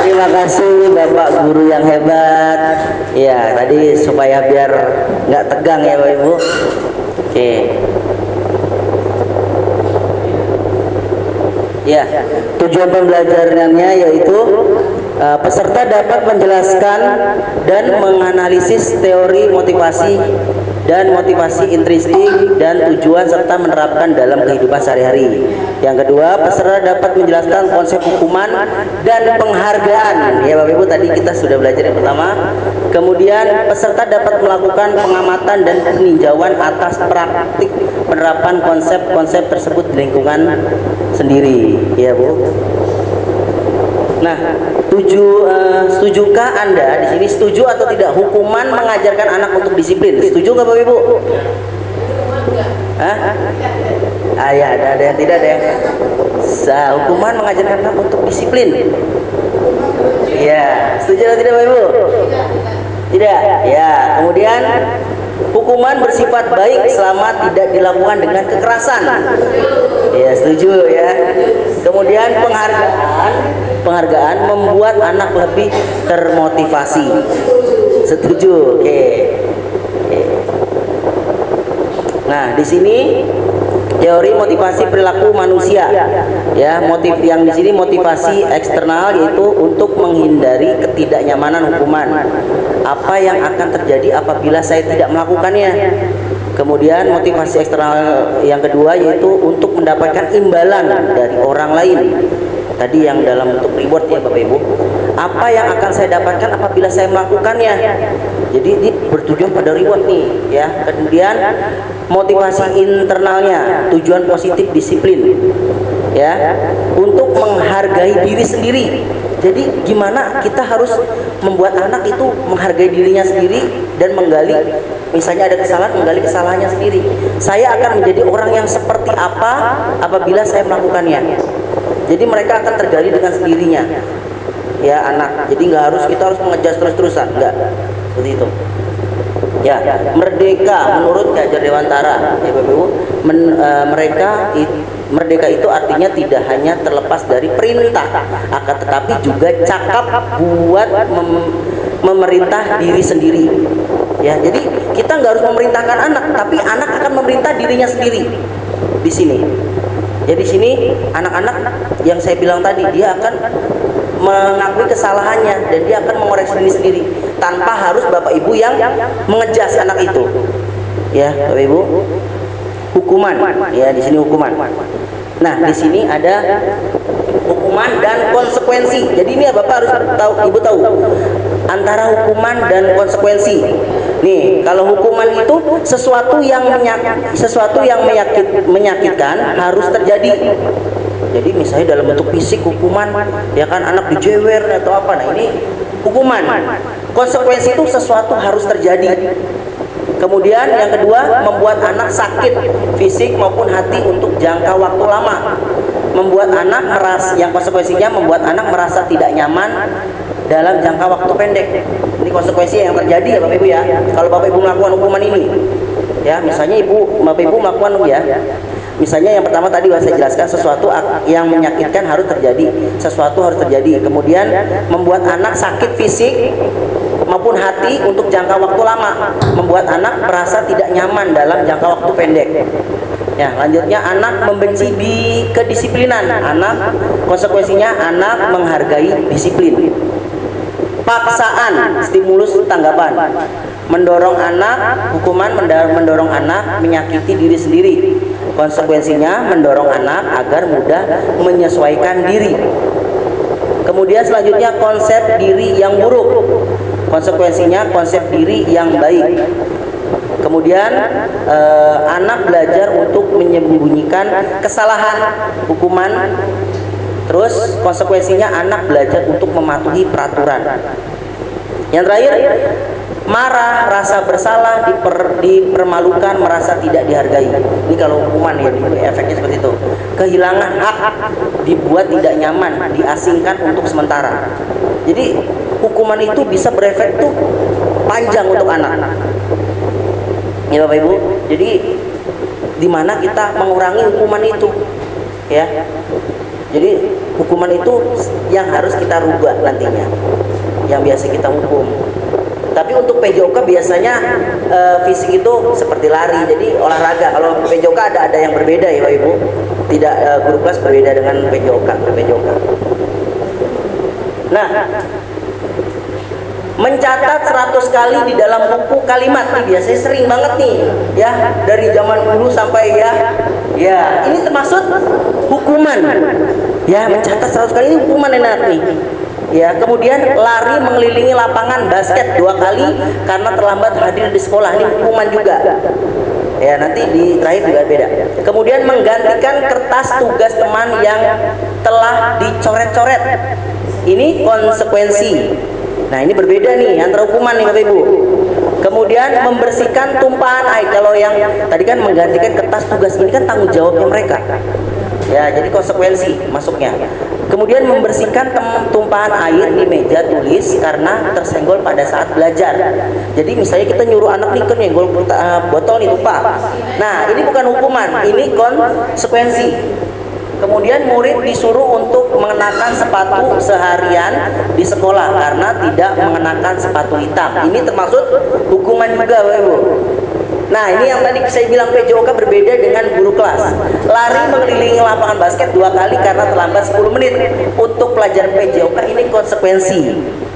Terima kasih Bapak Guru yang hebat. Ya, tadi supaya biar nggak tegang ya Bapak Ibu. Oke. Ya, tujuan pembelajarannya yaitu peserta dapat menjelaskan dan menganalisis teori motivasi dan motivasi intrinsik dan tujuan serta menerapkan dalam kehidupan sehari-hari. Yang kedua, peserta dapat menjelaskan konsep hukuman dan penghargaan. Ya Bapak Ibu, tadi kita sudah belajar yang pertama. Kemudian peserta dapat melakukan pengamatan dan peninjauan atas praktik penerapan konsep-konsep tersebut di lingkungan sendiri. Ya Bu. Nah, setujukah Anda di sini, setuju atau tidak hukuman mengajarkan anak untuk disiplin? Setuju nggak Bapak Ibu? Hah? Ya, ada yang tidak, ada yang hukuman mengajarkan anak untuk disiplin. Ya, setuju atau tidak Bapak Ibu? Tidak. Ya, kemudian hukuman bersifat baik selama tidak dilakukan dengan kekerasan. Ya, setuju ya. Kemudian penghargaan membuat anak lebih termotivasi. Setuju. Oke. Nah, di sini teori motivasi perilaku manusia. Ya, motif yang di sini motivasi eksternal, yaitu untuk menghindari ketidaknyamanan hukuman. Apa yang akan terjadi apabila saya tidak melakukannya? Kemudian motivasi eksternal yang kedua yaitu untuk mendapatkan imbalan dari orang lain. Tadi yang dalam bentuk reward ya Bapak Ibu. Apa yang akan saya dapatkan apabila saya melakukannya? Jadi ini bertujuan pada reward nih ya. Kemudian motivasi internalnya, tujuan positif disiplin ya, untuk menghargai diri sendiri. Jadi gimana kita harus membuat anak itu menghargai dirinya sendiri dan menggali, misalnya ada kesalahan, menggali kesalahannya sendiri. Saya akan menjadi orang yang seperti apa apabila saya melakukannya. Jadi mereka akan tergali dengan sendirinya ya anak. Jadi nggak harus kita harus mengejar terus-terusan, enggak seperti itu ya. Merdeka menurut Ki Hajar Dewantara ya Bapak Ibu, merdeka itu artinya tidak hanya terlepas dari perintah, akan tetapi juga cakap buat memerintah diri sendiri ya. Jadi kita nggak harus memerintahkan anak, tapi anak akan memerintah dirinya sendiri di sini. Jadi di sini anak-anak yang saya bilang tadi, dia akan mengakui kesalahannya dan dia akan mengoreksi diri sendiri tanpa harus Bapak Ibu yang mengejas anak itu. Ya, Bapak Ibu. Hukuman. Ya, di sini hukuman. Nah, di sini ada hukuman dan konsekuensi. Jadi ini Bapak harus tahu, Ibu tahu antara hukuman dan konsekuensi. Nih, kalau hukuman itu sesuatu yang menyakitkan harus terjadi. Jadi misalnya dalam bentuk fisik hukuman, ya kan, anak dijewer atau apa. Nah, ini hukuman. Konsekuensi itu sesuatu harus terjadi. Kemudian yang kedua, membuat anak sakit fisik maupun hati untuk jangka waktu lama. Membuat anak merasa, yang konsekuensinya membuat anak merasa tidak nyaman dalam jangka waktu pendek. Ini konsekuensi yang terjadi ya Bapak Ibu ya. Kalau Bapak Ibu melakukan hukuman ini, ya misalnya Bapak Ibu melakukan ya. Misalnya yang pertama tadi saya jelaskan, sesuatu yang menyakitkan harus terjadi, sesuatu harus terjadi. Kemudian membuat anak sakit fisik maupun hati untuk jangka waktu lama, membuat anak merasa tidak nyaman dalam jangka waktu pendek. Ya, lanjutnya anak membenci kedisiplinan. Anak, konsekuensinya anak menghargai disiplin. Paksaan, stimulus tanggapan. Mendorong anak, hukuman mendorong anak menyakiti diri sendiri. Konsekuensinya mendorong anak agar mudah menyesuaikan diri. Kemudian selanjutnya konsep diri yang buruk. Konsekuensinya konsep diri yang baik. Kemudian anak belajar untuk menyembunyikan kesalahan, hukuman. Terus konsekuensinya anak belajar untuk mematuhi peraturan. Yang terakhir, marah, rasa bersalah, dipermalukan, merasa tidak dihargai. Ini kalau hukuman ya, efeknya seperti itu. Kehilangan hak, dibuat tidak nyaman, diasingkan untuk sementara. Jadi hukuman itu bisa berefek tuh panjang untuk anak. Ya Bapak Ibu, jadi di mana kita mengurangi hukuman itu, ya. Jadi hukuman itu yang harus kita rubah nantinya, yang biasa kita hukum. Tapi untuk PJOK biasanya fisik itu seperti lari, jadi olahraga. Kalau PJOK ada yang berbeda ya Bapak Ibu. Tidak, guru kelas berbeda dengan PJOK. Nah, mencatat 100 kali di dalam buku kalimat. Nih biasanya sering banget nih ya, dari zaman dulu sampai ya ini termasuk hukuman ya, mencatat 100 kali ini hukuman enak nih ya. Kemudian lari mengelilingi lapangan basket 2 kali karena terlambat hadir di sekolah, ini hukuman juga ya, nanti di terakhir juga beda. Kemudian menggantikan kertas tugas teman yang telah dicoret-coret, ini konsekuensi. Nah ini berbeda nih antara hukuman nih Bapak Ibu. Kemudian membersihkan tumpahan air, kalau yang tadi kan menggantikan kertas tugas, ini kan tanggung jawabnya mereka ya, jadi konsekuensi masuknya. Kemudian membersihkan tumpahan air di meja tulis karena tersenggol pada saat belajar. Jadi misalnya kita nyuruh anak nih kan nyenggol botol nih tumpah. Nah ini bukan hukuman, ini konsekuensi. Kemudian murid disuruh untuk mengenakan sepatu seharian di sekolah karena tidak mengenakan sepatu hitam. Ini termasuk hukuman juga Bapak Ibu. Nah ini yang tadi saya bilang PJOK berbeda dengan guru kelas. Lari mengelilingi lapangan basket 2 kali karena terlambat 10 menit. Untuk pelajaran PJOK ini konsekuensi,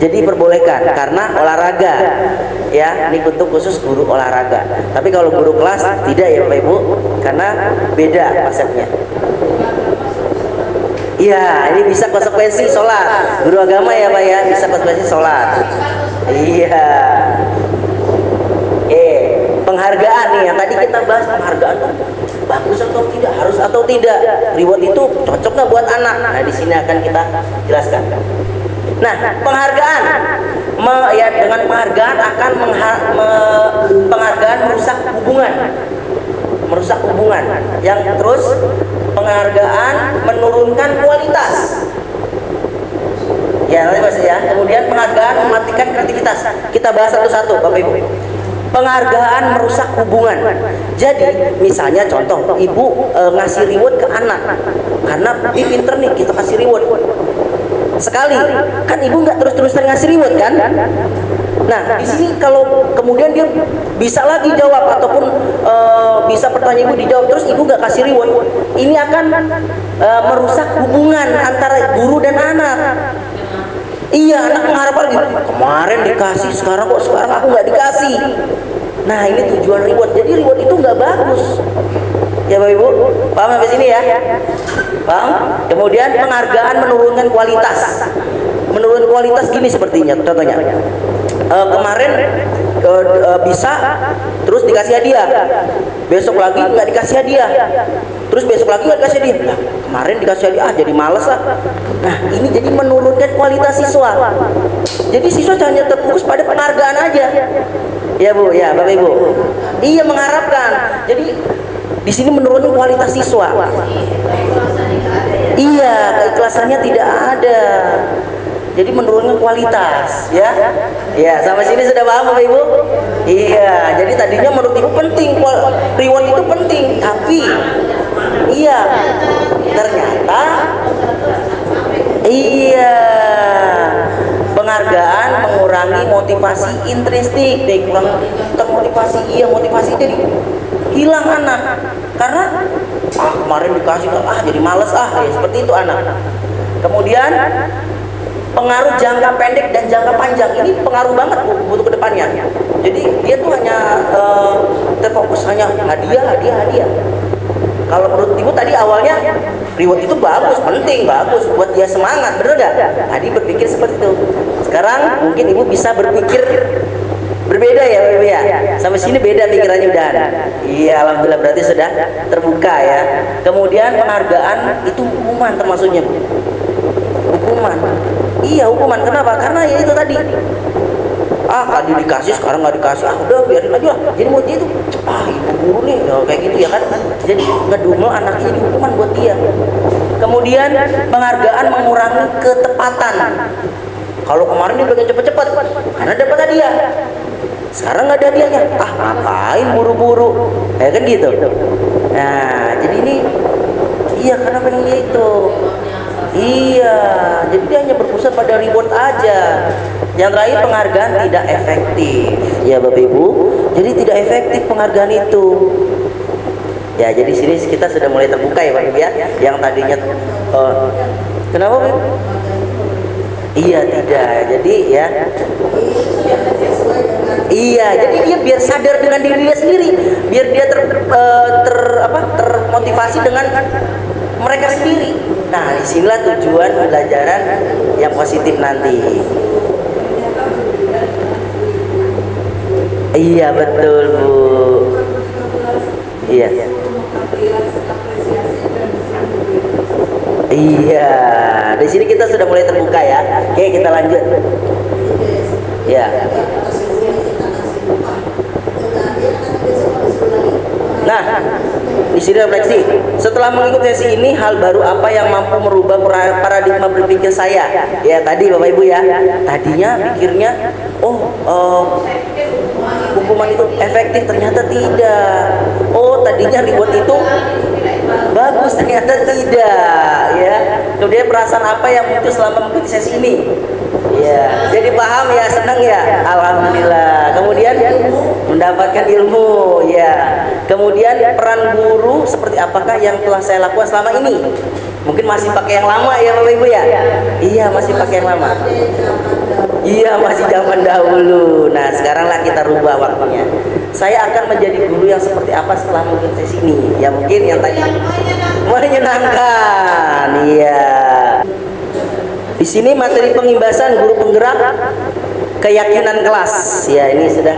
jadi diperbolehkan karena olahraga ya, ini untuk khusus guru olahraga. Tapi kalau guru kelas tidak ya Bapak Ibu, karena beda konsepnya. Iya, ini bisa konsekuensi sholat. Guru agama ya Pak ya, bisa konsekuensi sholat. Iya. Penghargaan nih, yang tadi kita bahas penghargaan tuh bagus atau tidak, harus atau tidak, reward itu cocok nggak buat anak. Nah di sini akan kita jelaskan. Nah penghargaan, ya dengan penghargaan akan penghargaan merusak hubungan, yang terus penghargaan menurunkan kualitas. Ya nanti bahas ya. Kemudian penghargaan mematikan kreativitas. Kita bahas satu-satu Bapak Ibu. Penghargaan merusak hubungan. Jadi misalnya contoh, ibu ngasih reward ke anak karena dia pinter nih, kita kasih reward sekali, kan ibu nggak terus-terusan ngasih reward kan. Nah di sini kalau kemudian dia bisa lagi jawab ataupun bisa pertanyaan ibu dijawab terus ibu nggak kasih reward, ini akan merusak hubungan antara guru dan anak. Iya, anak mengharapkan gitu, kemarin dikasih, sekarang aku nggak dikasih. Nah ini tujuan reward, jadi reward itu nggak bagus ya Bapak Ibu, paham sampai sini ya? Paham? Kemudian penghargaan menurunkan kualitas. Menurunkan kualitas gini sepertinya, contohnya kemarin bisa terus dikasih hadiah, besok lagi nggak dikasih hadiah, terus besok lagi nggak dikasih hadiah. Nah, kemarin dikasih hadiah jadi males lah. Nah ini jadi menurunkan kualitas siswa. Jadi siswa hanya terfokus pada penghargaan aja ya Bu, ya Bapak Ibu. Iya, mengharapkan, jadi di sini menurunkan kualitas siswa. Iya, keikhlasannya tidak ada, jadi menurunkan kualitas ya. Ya, sampai sini sudah paham Bapak Ibu? Iya, jadi tadinya menurut Ibu penting, reward itu penting, tapi iya ternyata iya penghargaan mengurangi motivasi intrinsik, kurang termotivasi. Iya, motivasi jadi hilang anak karena kemarin dikasih jadi males ya, seperti itu anak. Kemudian pengaruh jangka pendek dan jangka panjang, ini pengaruh banget untuk kedepannya. Jadi dia tuh hanya terfokus hanya hadiah. Kalau menurut Ibu tadi awalnya reward itu bagus, penting, bagus buat dia semangat, bener gak? Tadi berpikir seperti itu. Sekarang mungkin Ibu bisa berpikir berbeda ya Ibu ya. Sampai sini beda pikirannya udah. Iya, alhamdulillah berarti sudah terbuka ya. Kemudian penghargaan itu hukuman termasuknya. Hukuman. Iya, hukuman. Kenapa? Karena ya itu tadi. Tadi dikasih, sekarang nggak dikasih. Udah biarin aja lah. Jadi buat dia itu, ibu guru nih, kayak gitu ya kan. Jadi ngedumel anaknya, jadi hukuman buat dia. Kemudian penghargaan mengurangi ketepatan. Kalau kemarin dia pengen cepet-cepet, karena dapat hadiah. Sekarang nggak ada hadiahnya. Ngapain buru-buru? Ya kan gitu. Nah, jadi ini, iya karena pengen itu. Iya, jadi dia hanya berpusat pada reward aja. Yang terakhir, penghargaan tidak efektif. Ya Bapak Ibu, jadi tidak efektif penghargaan itu. Ya, jadi sini kita sudah mulai terbuka ya Bapak Ibu ya. Yang tadinya kenapa Bapak? Iya, tidak. Jadi ya. Iya, jadi dia biar sadar dengan diri dia sendiri, biar dia termotivasi dengan mereka sendiri. Nah, disinilah tujuan pembelajaran yang positif nanti. Iya, betul, Bu. Iya. Iya, di sini kita sudah mulai terbuka ya. Oke, kita lanjut. Ya. Nah, di sini refleksi. Setelah mengikuti sesi ini, hal baru apa yang mampu merubah paradigma berpikir saya? Ya, tadi Bapak Ibu ya. Tadinya pikirnya, hukuman itu efektif, ternyata tidak. Oh, tadinya reward itu bagus, ternyata tidak. Ya. Kemudian perasaan apa yang muncul selama mengikuti sesi ini? Ya, jadi paham ya, senang ya, alhamdulillah. Kemudian mendapatkan ilmu, ya. Kemudian peran guru seperti apakah yang telah saya lakukan selama ini? Mungkin masih pakai yang lama ya Bapak Ibu ya? Iya, masih pakai yang lama. Iya, masih zaman dahulu. Nah, sekaranglah kita rubah waktunya. Saya akan menjadi guru yang seperti apa setelah mengikuti sesi ini? Ya mungkin yang tadi menyenangkan. Iya. Di sini materi pengimbasan guru penggerak keyakinan kelas. Ya, ini sudah.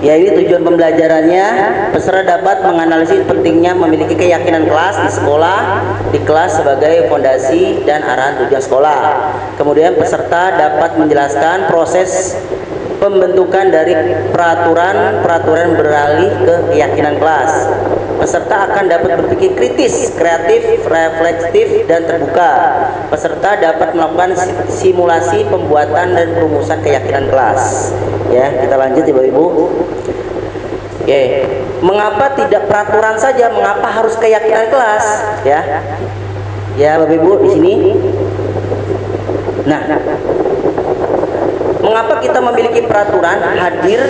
Ya, ini tujuan pembelajarannya. Peserta dapat menganalisis pentingnya memiliki keyakinan kelas di sekolah, di kelas sebagai fondasi dan arahan tujuan sekolah. Kemudian peserta dapat menjelaskan proses pembentukan dari peraturan beralih ke keyakinan kelas. Peserta akan dapat berpikir kritis, kreatif, reflektif, dan terbuka. Peserta dapat melakukan simulasi pembuatan dan perumusan keyakinan kelas. Ya, kita lanjut ya Bapak Ibu. Oke, mengapa tidak peraturan saja? Mengapa harus keyakinan kelas? Ya, ya Bapak Ibu di sini. Nah, mengapa kita memiliki peraturan hadir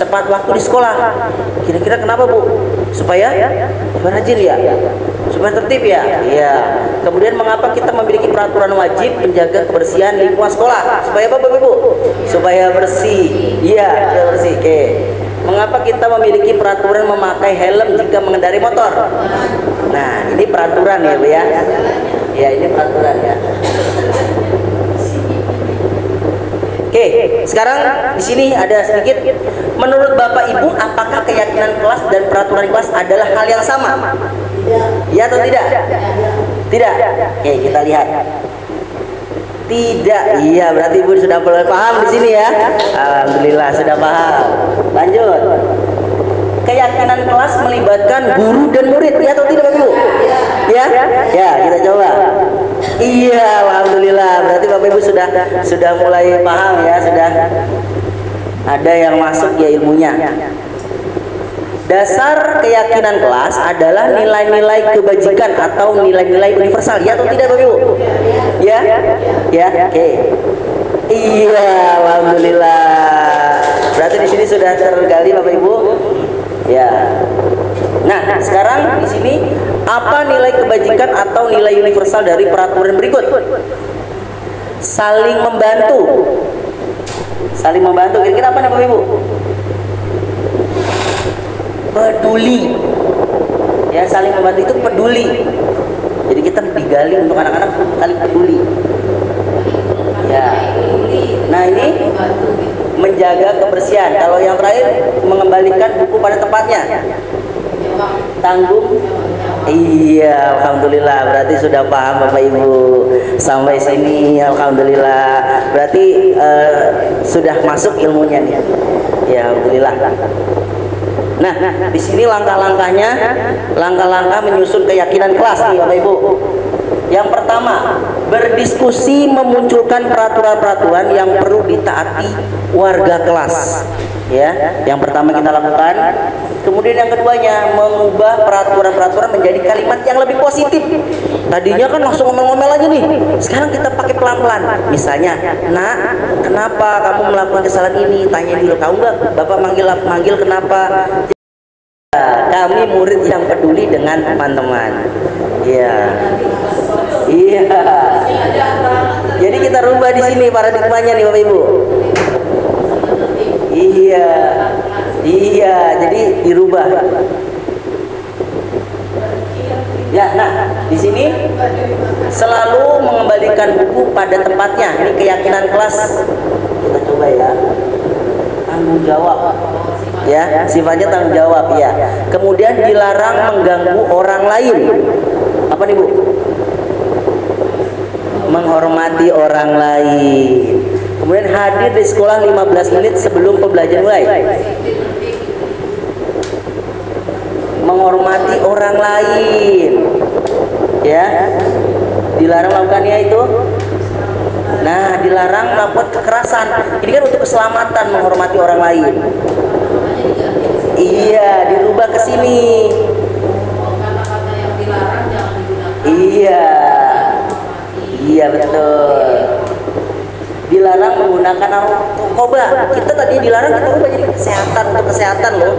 tepat waktu di sekolah? Kira-kira kenapa Bu? Supaya hadir ya, supaya tertib ya. Iya. Kemudian mengapa kita memiliki peraturan wajib menjaga kebersihan lingkungan sekolah? Supaya apa Bapak Ibu? Supaya bersih. Iya, supaya bersih. Oke. Mengapa kita memiliki peraturan memakai helm jika mengendarai motor? Nah, ini peraturan ya Bu ya. Ya, ini peraturan ya. Oke, sekarang di sini ada sedikit. Menurut Bapak Ibu, apakah keyakinan kelas dan peraturan kelas adalah hal yang sama? Ya atau tidak? Tidak. Oke, kita lihat. Tidak. Iya, berarti Ibu sudah mulai paham di sini ya. Alhamdulillah sudah paham. Lanjut. Keyakinan kelas melibatkan guru dan murid, ya atau tidak Bapak Ibu? Ya? Ya, kita coba. Iya, alhamdulillah. Berarti Bapak Ibu sudah mulai paham ya, sudah ada yang masuk ya ilmunya. Dasar keyakinan kelas adalah nilai-nilai kebajikan atau nilai-nilai universal, ya atau tidak Bapak Ibu? Ya? Ya, oke. Iya, alhamdulillah. Berarti di sini sudah tergali Bapak Ibu. Ya. Nah, sekarang di sini apa nilai kebajikan atau nilai universal dari peraturan berikut? Saling membantu. Saling membantu. Kira-kira apa nih Bapak Ibu? Peduli. Ya, saling membantu itu peduli. Jadi kita digali untuk anak-anak saling peduli. Ya. Nah, ini menjaga kebersihan. Kalau yang terakhir mengembalikan buku pada tempatnya. Tanggung. Iya, alhamdulillah. Berarti sudah paham Bapak Ibu sampai sini. Alhamdulillah. Berarti sudah masuk ilmunya nih. Ya, alhamdulillah. Nah, di sini langkah-langkahnya, langkah-langkah menyusun keyakinan kelas nih Bapak Ibu. Yang pertama, berdiskusi memunculkan peraturan-peraturan yang perlu ditaati warga kelas. Ya, yang pertama kita lakukan. Kemudian yang keduanya, mengubah peraturan-peraturan menjadi kalimat yang lebih positif. Tadinya kan langsung ngomel-ngomel aja nih. Sekarang kita pakai pelan-pelan. Misalnya, "Nak, kenapa kamu melakukan kesalahan ini?" Tanya dulu, "Tahu nggak Bapak manggil kenapa?" Kami murid yang peduli dengan teman-teman. Iya. Iya. Jadi kita rubah di sini paradigmanya nih Bapak Ibu. Iya. Iya, jadi dirubah. Ya, nah di sini selalu mengembalikan buku pada tempatnya. Ini keyakinan kelas. Kita coba ya. Tanggung jawab. Ya, sifatnya tanggung jawab ya. Kemudian dilarang mengganggu orang lain. Apa nih Bu? Menghormati orang lain. Kemudian hadir di sekolah 15 menit sebelum pembelajaran mulai. Menghormati orang lain. Ya. Dilarang melakukannya itu. Nah, dilarang melakukan kekerasan. Ini kan untuk keselamatan, menghormati orang lain. Iya, dirubah ke sini. Iya. Iya, betul. Dilarang menggunakan narkoba. Kita tadi dilarang, kita ubah jadi kesehatan, untuk kesehatan loh.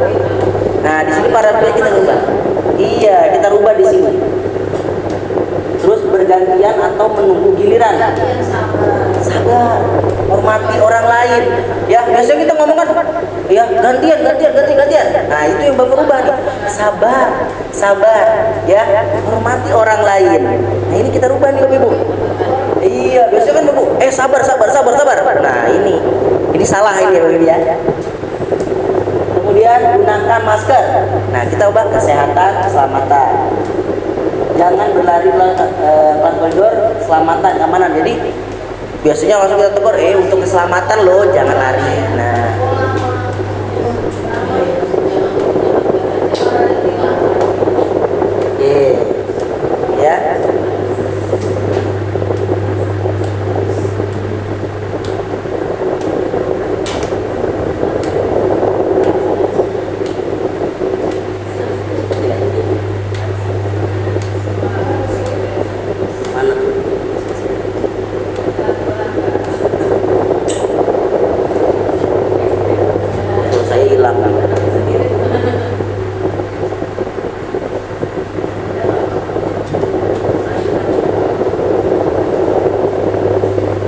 Nah, di sini paradigma kita rubah. Iya, kita rubah di sini. Terus bergantian atau menunggu giliran. Sabar, hormati orang lain. Ya, biasanya kita ngomong kan, ya gantian. Nah, itu yang Bapak rubah nih. Sabar, ya, hormati orang lain. Nah, ini kita rubah nih Bapak Ibu. Iya, biasanya kan Bapak, sabar. Nah, ini salah ini Bapak Ibu ya. Kemudian gunakan masker. Nah, kita ubah kesehatan, keselamatan. Jangan berlari pas koridor, keselamatan, keamanan. Jadi biasanya langsung kita tegur, untuk keselamatan loh, jangan lari. Nah, ya.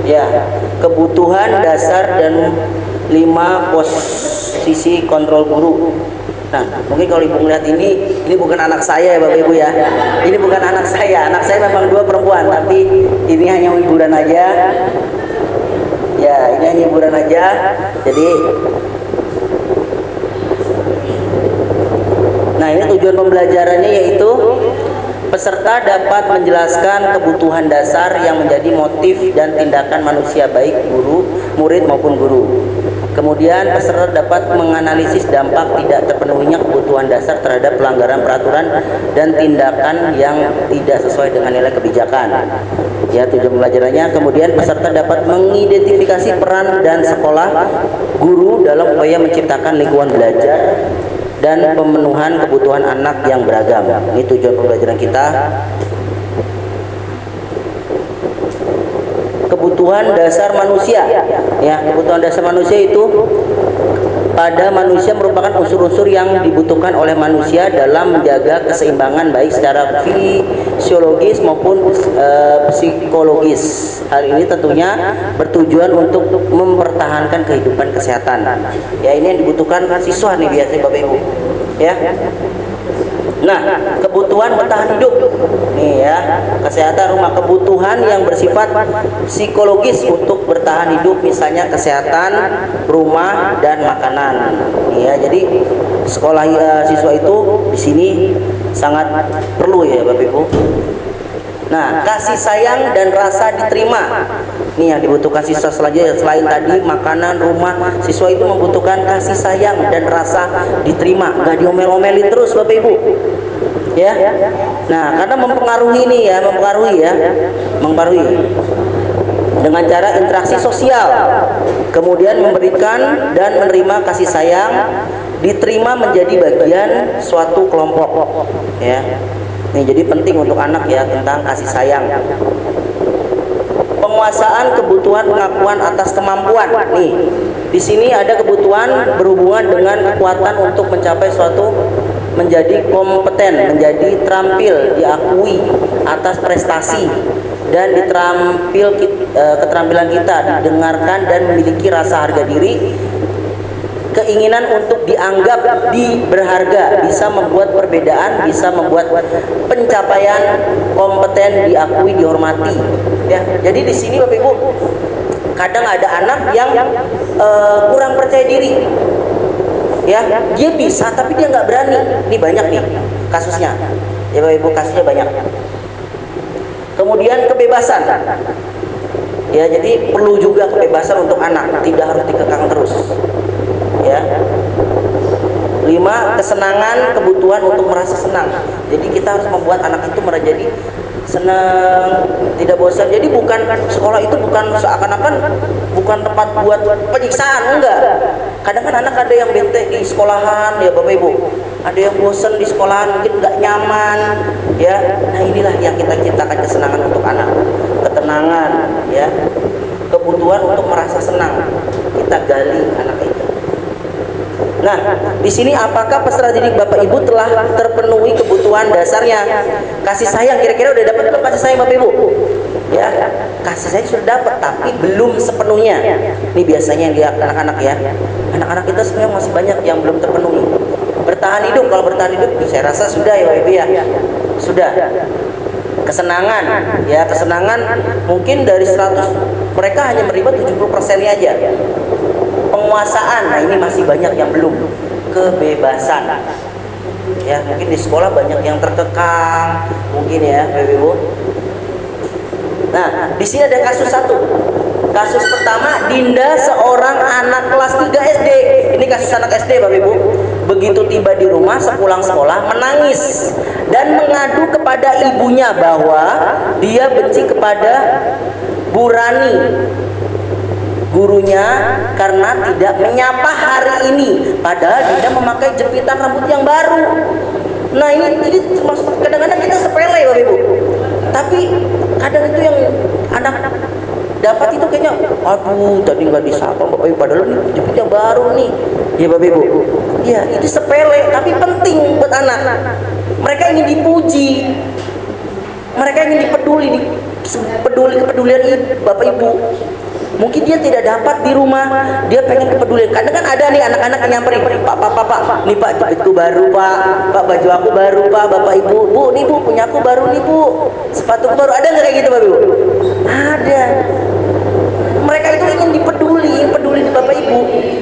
Ya, kebutuhan dasar dan 5 posisi kontrol guru. Nah, mungkin kalau Ibu melihat ini bukan anak saya ya Bapak Ibu ya. Ini bukan anak saya memang 2 perempuan, tapi ini hanya hiburan aja. Ya, ini hanya hiburan aja. Jadi, nah ini tujuan pembelajarannya yaitu peserta dapat menjelaskan kebutuhan dasar yang menjadi motif dan tindakan manusia baik guru, murid maupun guru. Kemudian peserta dapat menganalisis dampak tidak terpenuhinya kebutuhan dasar terhadap pelanggaran peraturan dan tindakan yang tidak sesuai dengan nilai kebijakan. Ya, tujuan pembelajarannya. Kemudian peserta dapat mengidentifikasi peran dan sekolah guru dalam upaya menciptakan lingkungan belajar dan pemenuhan kebutuhan anak yang beragam. Ini tujuan pembelajaran kita. Kebutuhan dasar manusia. Ya, kebutuhan dasar manusia itu pada manusia merupakan unsur-unsur yang dibutuhkan oleh manusia dalam menjaga keseimbangan baik secara fisiologis maupun psikologis. Hal ini tentunya bertujuan untuk mempertahankan kehidupan kesehatan. Ya, ini yang dibutuhkan siswa nih biasanya Bapak Ibu. Ya. Nah, kebutuhan bertahan hidup. Nih ya, kesehatan rumah, kebutuhan yang bersifat psikologis untuk bertahan hidup, misalnya kesehatan rumah dan makanan. Nih ya, jadi sekolah siswa itu di sini sangat perlu ya Bapak Ibu. Nah, kasih sayang dan rasa diterima. Ini yang dibutuhkan siswa selanjutnya. Selain tadi makanan, rumah, siswa itu membutuhkan kasih sayang dan rasa diterima. Nggak diomel-omelin terus Bapak Ibu. Ya. Nah, karena mempengaruhi dengan cara interaksi sosial. Kemudian memberikan dan menerima kasih sayang, diterima menjadi bagian suatu kelompok. Ya. Ini jadi penting untuk anak ya, tentang kasih sayang. Penguasaan kebutuhan pengakuan atas kemampuan. Nih, di sini ada kebutuhan berhubungan dengan kekuatan untuk mencapai suatu menjadi kompeten, menjadi terampil, diakui atas prestasi dan keterampilan kita didengarkan dan memiliki rasa harga diri, keinginan untuk dianggap berharga, bisa membuat perbedaan, bisa membuat pencapaian kompeten, diakui, dihormati. Ya, jadi di sini Bapak Ibu, kadang ada anak yang kurang percaya diri. Ya, dia bisa tapi dia nggak berani. Ini banyak nih kasusnya. Ya Bapak Ibu, kasusnya banyak. Kemudian kebebasan. Ya, jadi perlu juga kebebasan untuk anak, tidak harus dikekang terus. Ya. 5, kesenangan, kebutuhan untuk merasa senang. Jadi kita harus membuat anak itu menjadi senang, tidak bosan. Jadi bukan sekolah itu bukan seakan-akan bukan tempat buat penyiksaan, enggak. Kadang kan anak ada yang bete di sekolahan, ya Bapak Ibu. Ada yang bosan di sekolahan, mungkin nggak nyaman, ya. Nah, inilah yang kita ciptakan, kesenangan untuk anak, ketenangan, ya, kebutuhan untuk merasa senang. Kita gali anak itu. Nah, di sini apakah peserta didik Bapak Ibu telah terpenuhi kebutuhan dasarnya? Kasih sayang, kira-kira udah dapat belum kasih sayang Bapak Ibu? Ya, kasih sayang sudah dapat, tapi belum sepenuhnya. Ini biasanya yang lihat anak-anak ya. Anak-anak kita sebenarnya masih banyak yang belum terpenuhi. Bertahan hidup, kalau bertahan hidup saya rasa sudah ya Bapak Ibu ya. Sudah. Kesenangan, ya kesenangan mungkin dari 100 mereka hanya menerima 70%-nya aja. Penguasaan, nah ini masih banyak yang belum. Kebebasan, ya mungkin di sekolah banyak yang terkekang, mungkin ya Bapak Ibu. Nah, di sini ada kasus satu. Kasus pertama, Dinda, seorang anak kelas 3 SD. Ini kasus anak SD Bapak Ibu. Begitu tiba di rumah sepulang sekolah menangis dan mengadu kepada ibunya bahwa dia benci kepada Bu Rani, gurunya, karena tidak menyapa hari ini, padahal Dinda memakai jepitan rambut yang baru. Nah, ini kadang-kadang kita sepele Bapak Ibu, tapi kadang itu yang anak dapat itu kayaknya, aduh tadi nggak disapa Bapak Ibu, padahal ini jepitnya baru nih, ya Bapak Ibu. Ya, itu sepele tapi penting buat anak. Mereka ingin dipuji, mereka ingin kepedulian Bapak Ibu. Mungkin dia tidak dapat di rumah, dia pengen kepedulian. Kadang kan ada nih anak-anak yang nyamperin, Pak, nih Pak, jepitku baru Pak, baju aku baru Pak, Bapak Ibu, Bu, nih Bu, punya aku baru nih Bu, sepatuku baru. Ada nggak kayak gitu Bapak Ibu? Ada. Mereka itu ingin peduli di Bapak Ibu,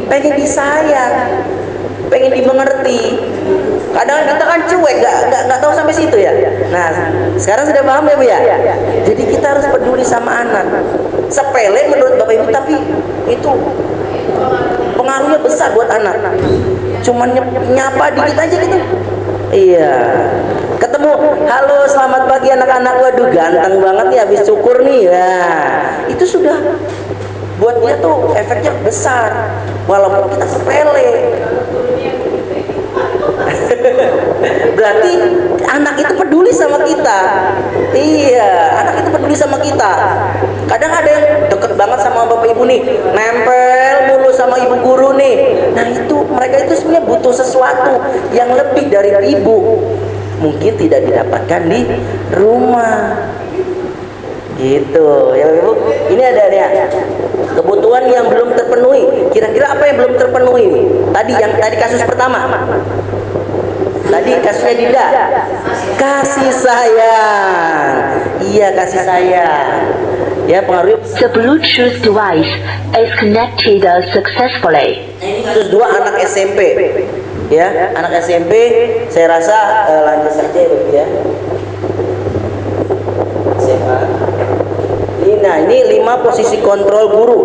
pengen disayang, pengen dimengerti. Kadang kita kan cuek, nggak tahu sampai situ ya. Nah, sekarang sudah paham ya Bu ya. Jadi kita harus peduli sama anak. Sepele menurut Bapak Ibu, tapi itu pengaruhnya besar buat anak. Cuman nyapa dikit aja gitu. Iya. Ketemu, halo selamat pagi anak-anak, waduh ganteng banget nih, habis syukur nih. Ya, itu sudah buat dia tuh efeknya besar, walaupun kita sepele. Berarti anak itu peduli sama kita. Iya, anak itu peduli sama kita. Kadang ada yang deket banget sama Bapak Ibu nih, nempel mulu sama ibu guru nih. Nah itu mereka itu sebenarnya butuh sesuatu yang lebih dari ibu, mungkin tidak didapatkan di rumah. Gitu ya Bapak Ibu. Ini ada ya, kebutuhan yang belum terpenuhi. Kira-kira apa yang belum terpenuhi? Tadi kasus pertama. Tadi kasusnya Dinda, kasih sayang. Iya, kasih sayang. Ya, pengaruh. The Bluetooth device is connected successfully. Nah, ini kasus 2 anak SMP. Ya, anak SMP. Saya rasa lanjut saja ya. SMA. Ini 5 posisi kontrol guru.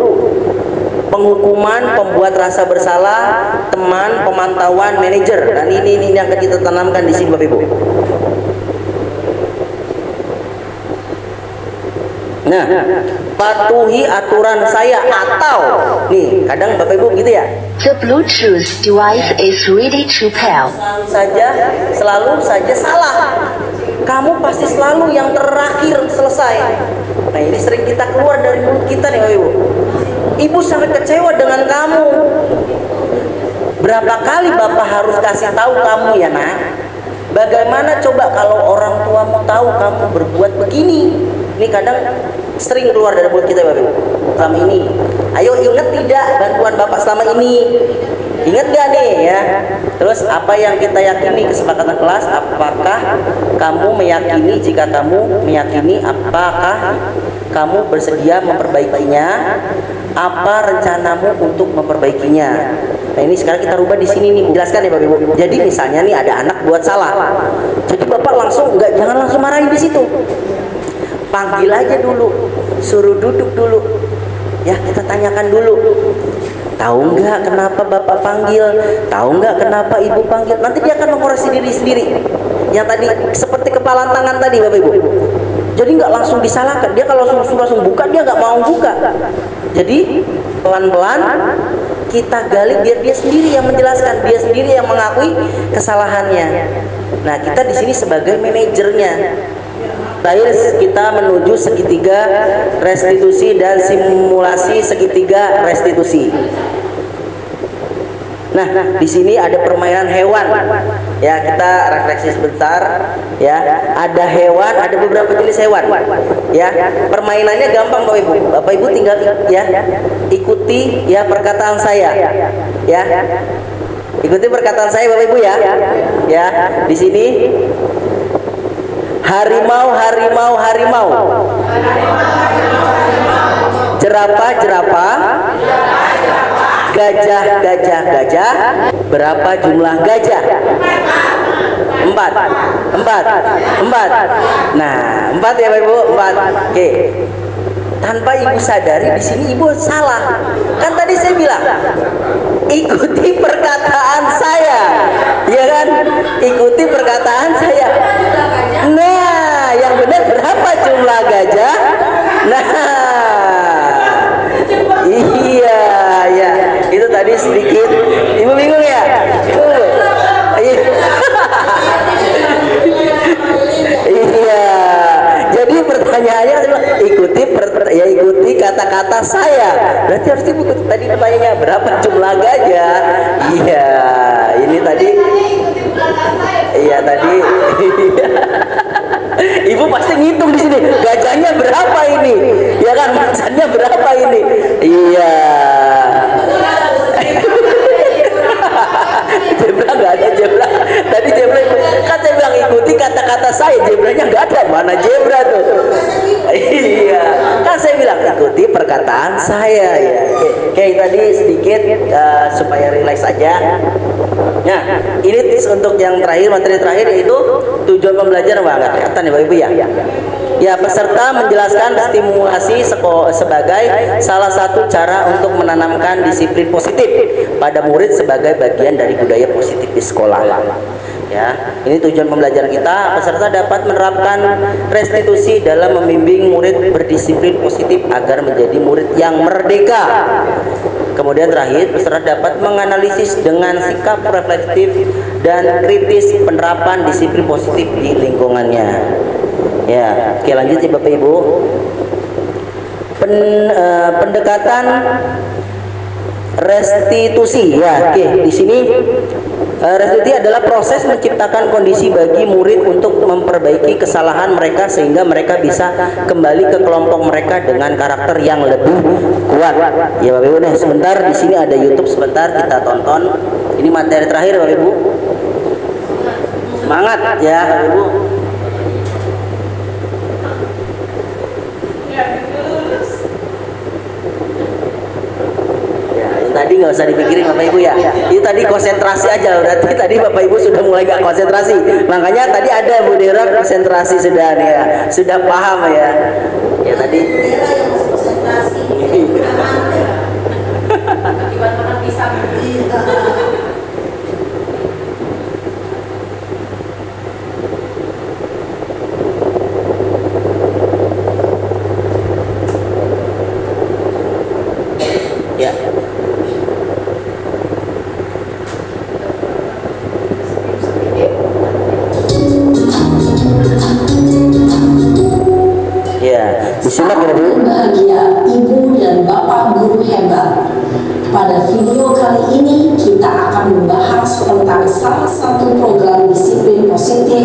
Penghukuman, pembuat rasa bersalah, teman, pemantauan, manajer. Dan ini yang akan kita tanamkan di sini Bapak Ibu. Nah, patuhi aturan saya atau nih, kadang Bapak Ibu gitu ya. The Bluetooth device is ready to pair. Selalu saja salah. Kamu pasti selalu yang terakhir selesai. Nah, ini sering kita keluar dari mulut kita nih Bapak Ibu. Ibu sangat kecewa dengan kamu. Berapa kali Bapak harus kasih tahu kamu ya nak? Bagaimana coba kalau orang tuamu tahu kamu berbuat begini? Ini kadang sering keluar dari mulut kita, Bapak Ibu. Selama ini, ayo ingat tidak bantuan Bapak selama ini? Ingat gak nih ya? Terus apa yang kita yakini kesepakatan kelas? Apakah kamu meyakini? Jika kamu meyakini, apakah kamu bersedia memperbaikinya? Apa rencanamu untuk memperbaikinya? Nah ini sekarang kita rubah di sini nih, jelaskan ya Bapak Ibu. Jadi misalnya nih ada anak buat salah, jadi Bapak langsung jangan langsung marahin di situ. Panggil aja dulu, suruh duduk dulu, ya kita tanyakan dulu. Tahu nggak kenapa Bapak panggil? Tahu nggak kenapa Ibu panggil? Nanti dia akan mengoreksi diri sendiri. Yang tadi seperti kepalan tangan tadi Bapak Ibu. Jadi nggak langsung disalahkan. Dia kalau langsung buka, dia nggak mau buka. Jadi pelan-pelan kita gali biar dia sendiri yang menjelaskan, dia sendiri yang mengakui kesalahannya. Nah kita di sini sebagai manajernya. Terakhir kita menuju segitiga restitusi dan simulasi segitiga restitusi. Nah, di sini ada permainan hewan. Ya, kita refleksi sebentar. Ya, ada hewan, ada beberapa jenis hewan. Ya, permainannya gampang Bapak Ibu. Bapak Ibu tinggal ya ikuti ya perkataan saya. Ya, ikuti perkataan saya Bapak Ibu ya. Ya, di sini harimau, harimau, harimau. Jerapah, jerapah. Gajah, gajah, gajah. Berapa jumlah gajah? 4. Nah, 4 ya Bapak Ibu, 4. Oke. Tanpa Ibu sadari di sini Ibu salah. Kan tadi saya bilang ikuti perkataan saya, ya kan? Ikuti perkataan saya. Nah, yang benar berapa jumlah gajah? Nah, iya, ya. Itu tadi sedikit. Ibu bingung ya? Iya. Jadi pertanyaannya ikuti kata-kata saya. Berarti harus Ibu tadi pertanyaannya berapa jumlah gajah? Iya, ini tadi. Iya tadi. Ibu pasti ngitung di sini. Gajahnya berapa ini? Ya kan, macannya berapa ini? Iya. Zebra nggak ada zebra. Tadi zebra kan saya bilang ikuti kata-kata saya. Zebranya nggak ada. Mana zebra tuh? Iya. Kan saya bilang ikuti perkataan saya ya. Oke, tadi sedikit supaya rileks aja. Nah, ini untuk yang terakhir, materi terakhir yaitu tujuan pembelajaran. Wah, nggak kelihatan ya Bapak Ibu ya. Ya, peserta menjelaskan stimulasi sebagai salah satu cara untuk menanamkan disiplin positif pada murid sebagai bagian dari budaya positif di sekolah. Ya, ini tujuan pembelajaran kita. Peserta dapat menerapkan restitusi dalam membimbing murid berdisiplin positif agar menjadi murid yang merdeka. Kemudian terakhir, peserta dapat menganalisis dengan sikap reflektif dan kritis penerapan disiplin positif di lingkungannya. Ya, oke lanjut ya Bapak Ibu. Pendekatan restitusi ya. Oke, di sini restitusi adalah proses menciptakan kondisi bagi murid untuk memperbaiki kesalahan mereka sehingga mereka bisa kembali ke kelompok mereka dengan karakter yang lebih kuat. Ya Bapak Ibu, nih sebentar di sini ada YouTube, sebentar kita tonton. Ini materi terakhir Bapak Ibu. Semangat ya Bapak Ibu. Tadi nggak usah dipikirin Bapak Ibu ya. Itu tadi konsentrasi aja. Berarti tadi Bapak Ibu sudah mulai nggak konsentrasi. Makanya tadi ada Bu Dera konsentrasi sudah nih ya. Sudah paham ya. Ya tadi. Ya. Disimak ya Bu. Bahagia Ibu dan Bapak guru hebat. Pada video kali ini kita akan membahas tentang salah satu program disiplin positif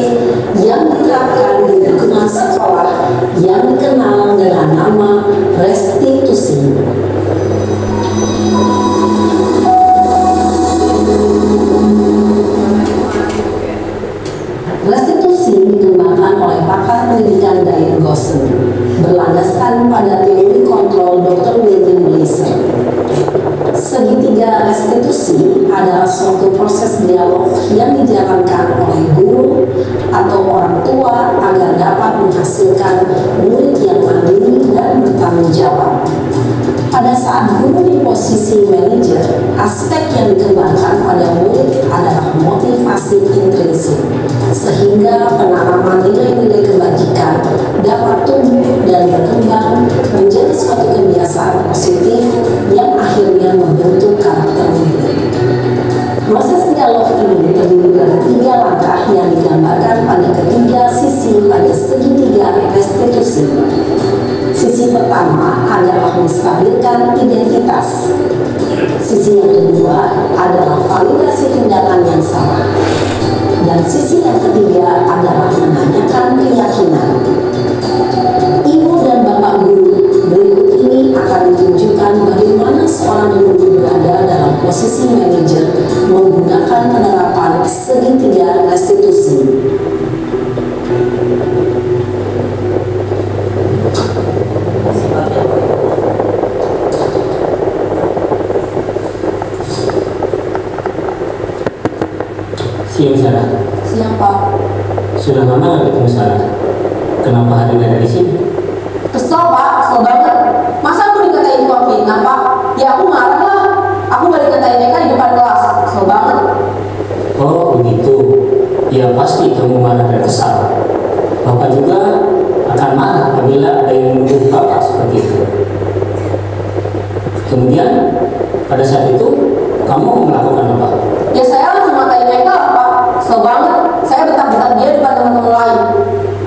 adalah suatu proses dialog yang dijalankan oleh guru atau orang tua agar dapat menghasilkan murid yang mandiri dan bertanggung jawab. Pada saat guru di posisi manajer, aspek yang dikembangkan pada murid adalah motivasi intrinsik, sehingga penanaman nilai-nilai kebajikan dapat tumbuh dan berkembang menjadi suatu kebiasaan positif yang akhirnya membentuk karakter murid. Proses dialog ini terdiri dari 3 langkah yang digambarkan pada ketiga sisi pada segitiga restitusi. Sisi pertama adalah menstabilkan identitas. Sisi yang kedua adalah validasi tindakan yang salah. Dan sisi yang ketiga adalah menanyakan keyakinan. Ibu dan bapak guru, berikut ini akan ditunjukkan bagaimana seorang guru berada dalam posisi manajer menggunakan penerapan segitiga restitusi. Siang Sarah. Siang Pak. Sudah lama nggak ketemu Sarah? Kenapa hari ini ada di sini? Kesel Pak, kesel banget. Masa aku dikatain tukang fitnah Pak? Ya aku marah lah. Aku gak dikatain mereka di depan kelas. Kesel banget. Oh begitu. Ya pasti kamu marah dan kesal. Bapak juga akan marah apabila ada yang menuduh Bapak seperti itu. Kemudian pada saat itu kamu melakukan apa? Ya saya langsung matain mereka lah Pak. Kesel banget. Saya bentak-bentak dia depan teman-teman lain.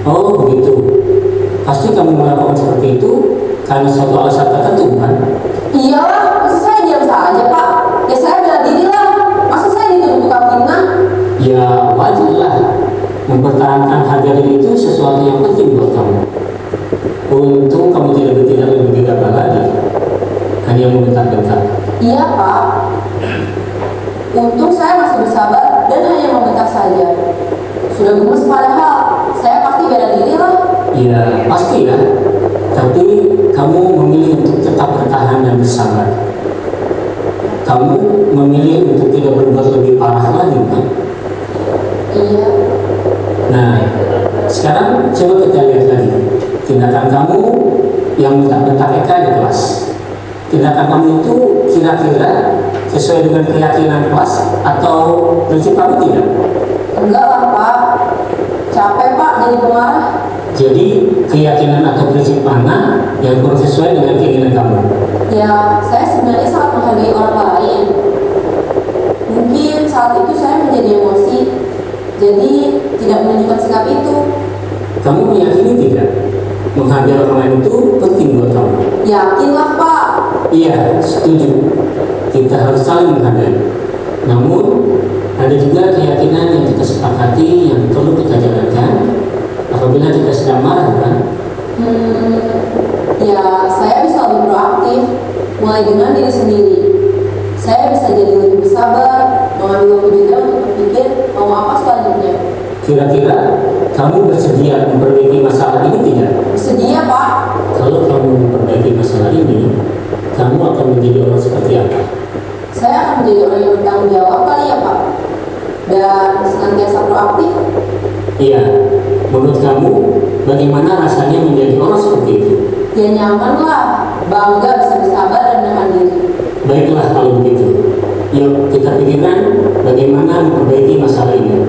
Oh begitu. Pasti kamu melakukan seperti itu karena suatu alasan tertentu kan? Iyalah, masa saya diam saja Pak? Ya saya bela diri lah. Masa saya dituduh tukang fitnah? Ya wajar lah. Mempertahankan harga diri itu sesuatu yang penting buat kamu. Untung kamu tidak bertindak lebih gegabah lagi, hanya membentak-bentak. Iya Pak. Untung saya masih bersabar dan hanya membentak saja. Sudah gemes padahal, saya pasti bela diri lah. Ya pasti ya. Tapi kamu memilih untuk tetap bertahan dan bersabar. Kamu memilih untuk tidak berbuat lebih parah lagi kan? Iya. Nah, sekarang coba kita lihat lagi tindakan kamu yang bentak-bentak Eka di kelas. Tindakan kamu itu kira-kira sesuai dengan keyakinan kelas atau prinsip kamu tidak? Enggak lah Pak. Capek Pak jadi pemarah. Jadi keyakinan atau prinsip mana yang kurang sesuai dengan keinginan kamu? Ya, saya sebenarnya sangat menghargai orang lain. Mungkin saat itu saya menjadi emosi, jadi tidak menunjukkan sikap itu. Kamu meyakini tidak? Menghargai orang lain itu penting buat kamu. Yakinlah Pak. Iya, setuju. Kita harus saling menghargai. Namun, ada juga keyakinan yang kita sepakati yang perlu kita jalankan apabila kita sedang marah, kan? Ya, saya bisa lebih proaktif, mulai dengan diri sendiri. Saya bisa jadi lebih bersabar, mengambil waktu juga untuk berpikir mau apa selanjutnya. Kira-kira kamu bersedia memperbaiki masalah ini tidak? Bersedia Pak. Kalau kamu memperbaiki masalah ini, kamu akan menjadi orang seperti apa? Saya akan menjadi orang yang bertanggung jawab kali ya Pak. Dan senantiasa proaktif. Iya, menurut kamu bagaimana rasanya menjadi orang seperti itu? Ya nyaman lah, bangga bisa bersabar dan menahan diri. Baiklah kalau begitu. Yuk kita pikirkan bagaimana memperbaiki masalah ini.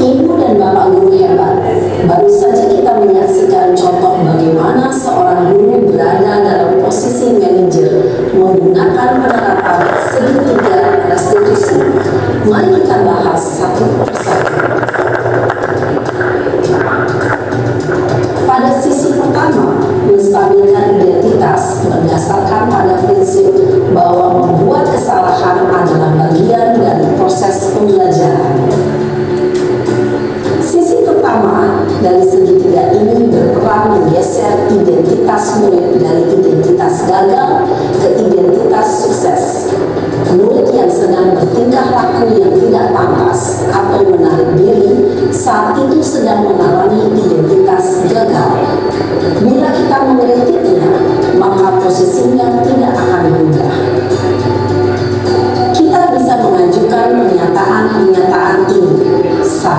Ibu dan bapak guru hebat. Baru saja kita menyaksikan contoh bagaimana seorang guru berada dalam posisi manajer menggunakan penerapan segitiga restitusi. Mari kita bahas satu persatu. Pada sisi pertama, menstabilkan identitas berdasarkan pada prinsip bahwa membuat kesalahan adalah bagian dari proses pembelajaran. Sisi pertama dari segitiga ini berperan menggeser identitas murid dari identitas gagal ke identitas sukses. Murid yang sedang bertingkah laku yang tidak pantas atau menarik diri saat itu sedang mengalami identitas gagal. Bila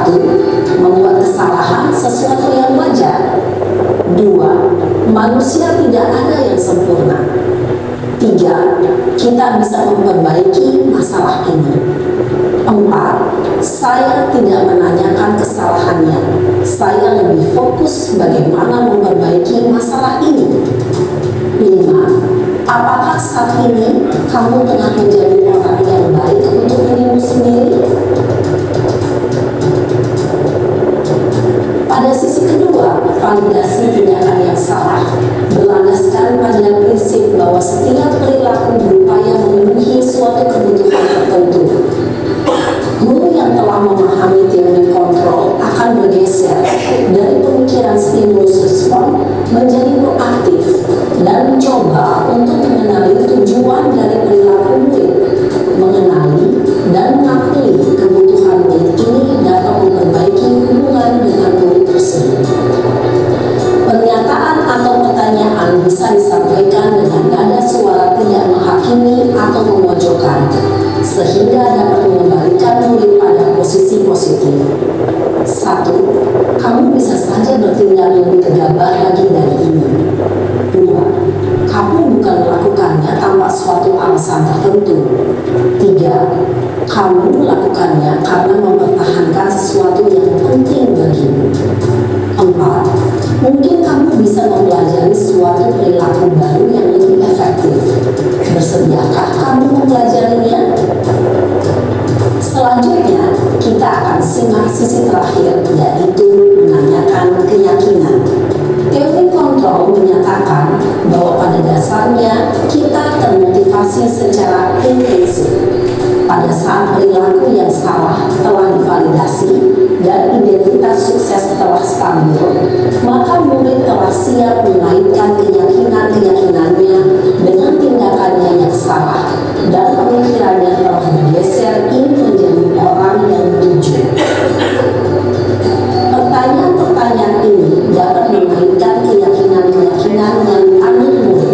Satu, membuat kesalahan sesuatu yang wajar. Dua, manusia tidak ada yang sempurna. Tiga, kita bisa memperbaiki masalah ini. Empat, saya tidak menanyakan kesalahannya. Saya lebih fokus bagaimana memperbaiki masalah ini. Lima, apakah saat ini kamu tengah menjadi orang yang baik untuk dirimu sendiri? Pada sisi kedua, validasi tindakan yang salah berlandaskan pada prinsip bahwa setiap perilaku berupaya memenuhi suatu kebutuhan tertentu. Guru yang telah memahami teori kontrol akan bergeser dari pemikiran stimulus respon menjadi proaktif dan mencoba untuk mengenali tujuan dari perilaku murid, mengenali dan mengakui kebutuhan murid ini dapat memperbaiki hubungan dengan murid tersebut. Pernyataan atau pertanyaan bisa disampaikan dengan nada suara tidak menghakimi atau memojokkan, sehingga dapat mengembalikan murid pada posisi positif. Satu, kamu bisa saja bertindak lebih gegabah lagi dari ini. Dua, kamu bukan melakukannya tanpa suatu alasan tertentu. Tiga, kamu melakukannya karena mempertahankan sesuatu yang penting bagimu. Empat, mungkin kamu bisa mempelajari suatu perilaku baru yang lebih efektif. Bersediakah kamu mempelajarinya? Selanjutnya, kita akan simak sisi terakhir, yaitu menanyakan keyakinan. Teori kontrol menyatakan bahwa pada dasarnya kita termotivasi secara intrinsik. Pada saat perilaku yang salah telah divalidasi dan identitas sukses telah stabil, maka murid telah siap mengaitkan keyakinan-keyakinannya dengan tindakannya yang salah dan pemikirannya telah bergeser ingin menjadi orang yang tujuh. Pertanyaan-pertanyaan ini dapat mengaitkan keyakinan-keyakinan dengan anak murid.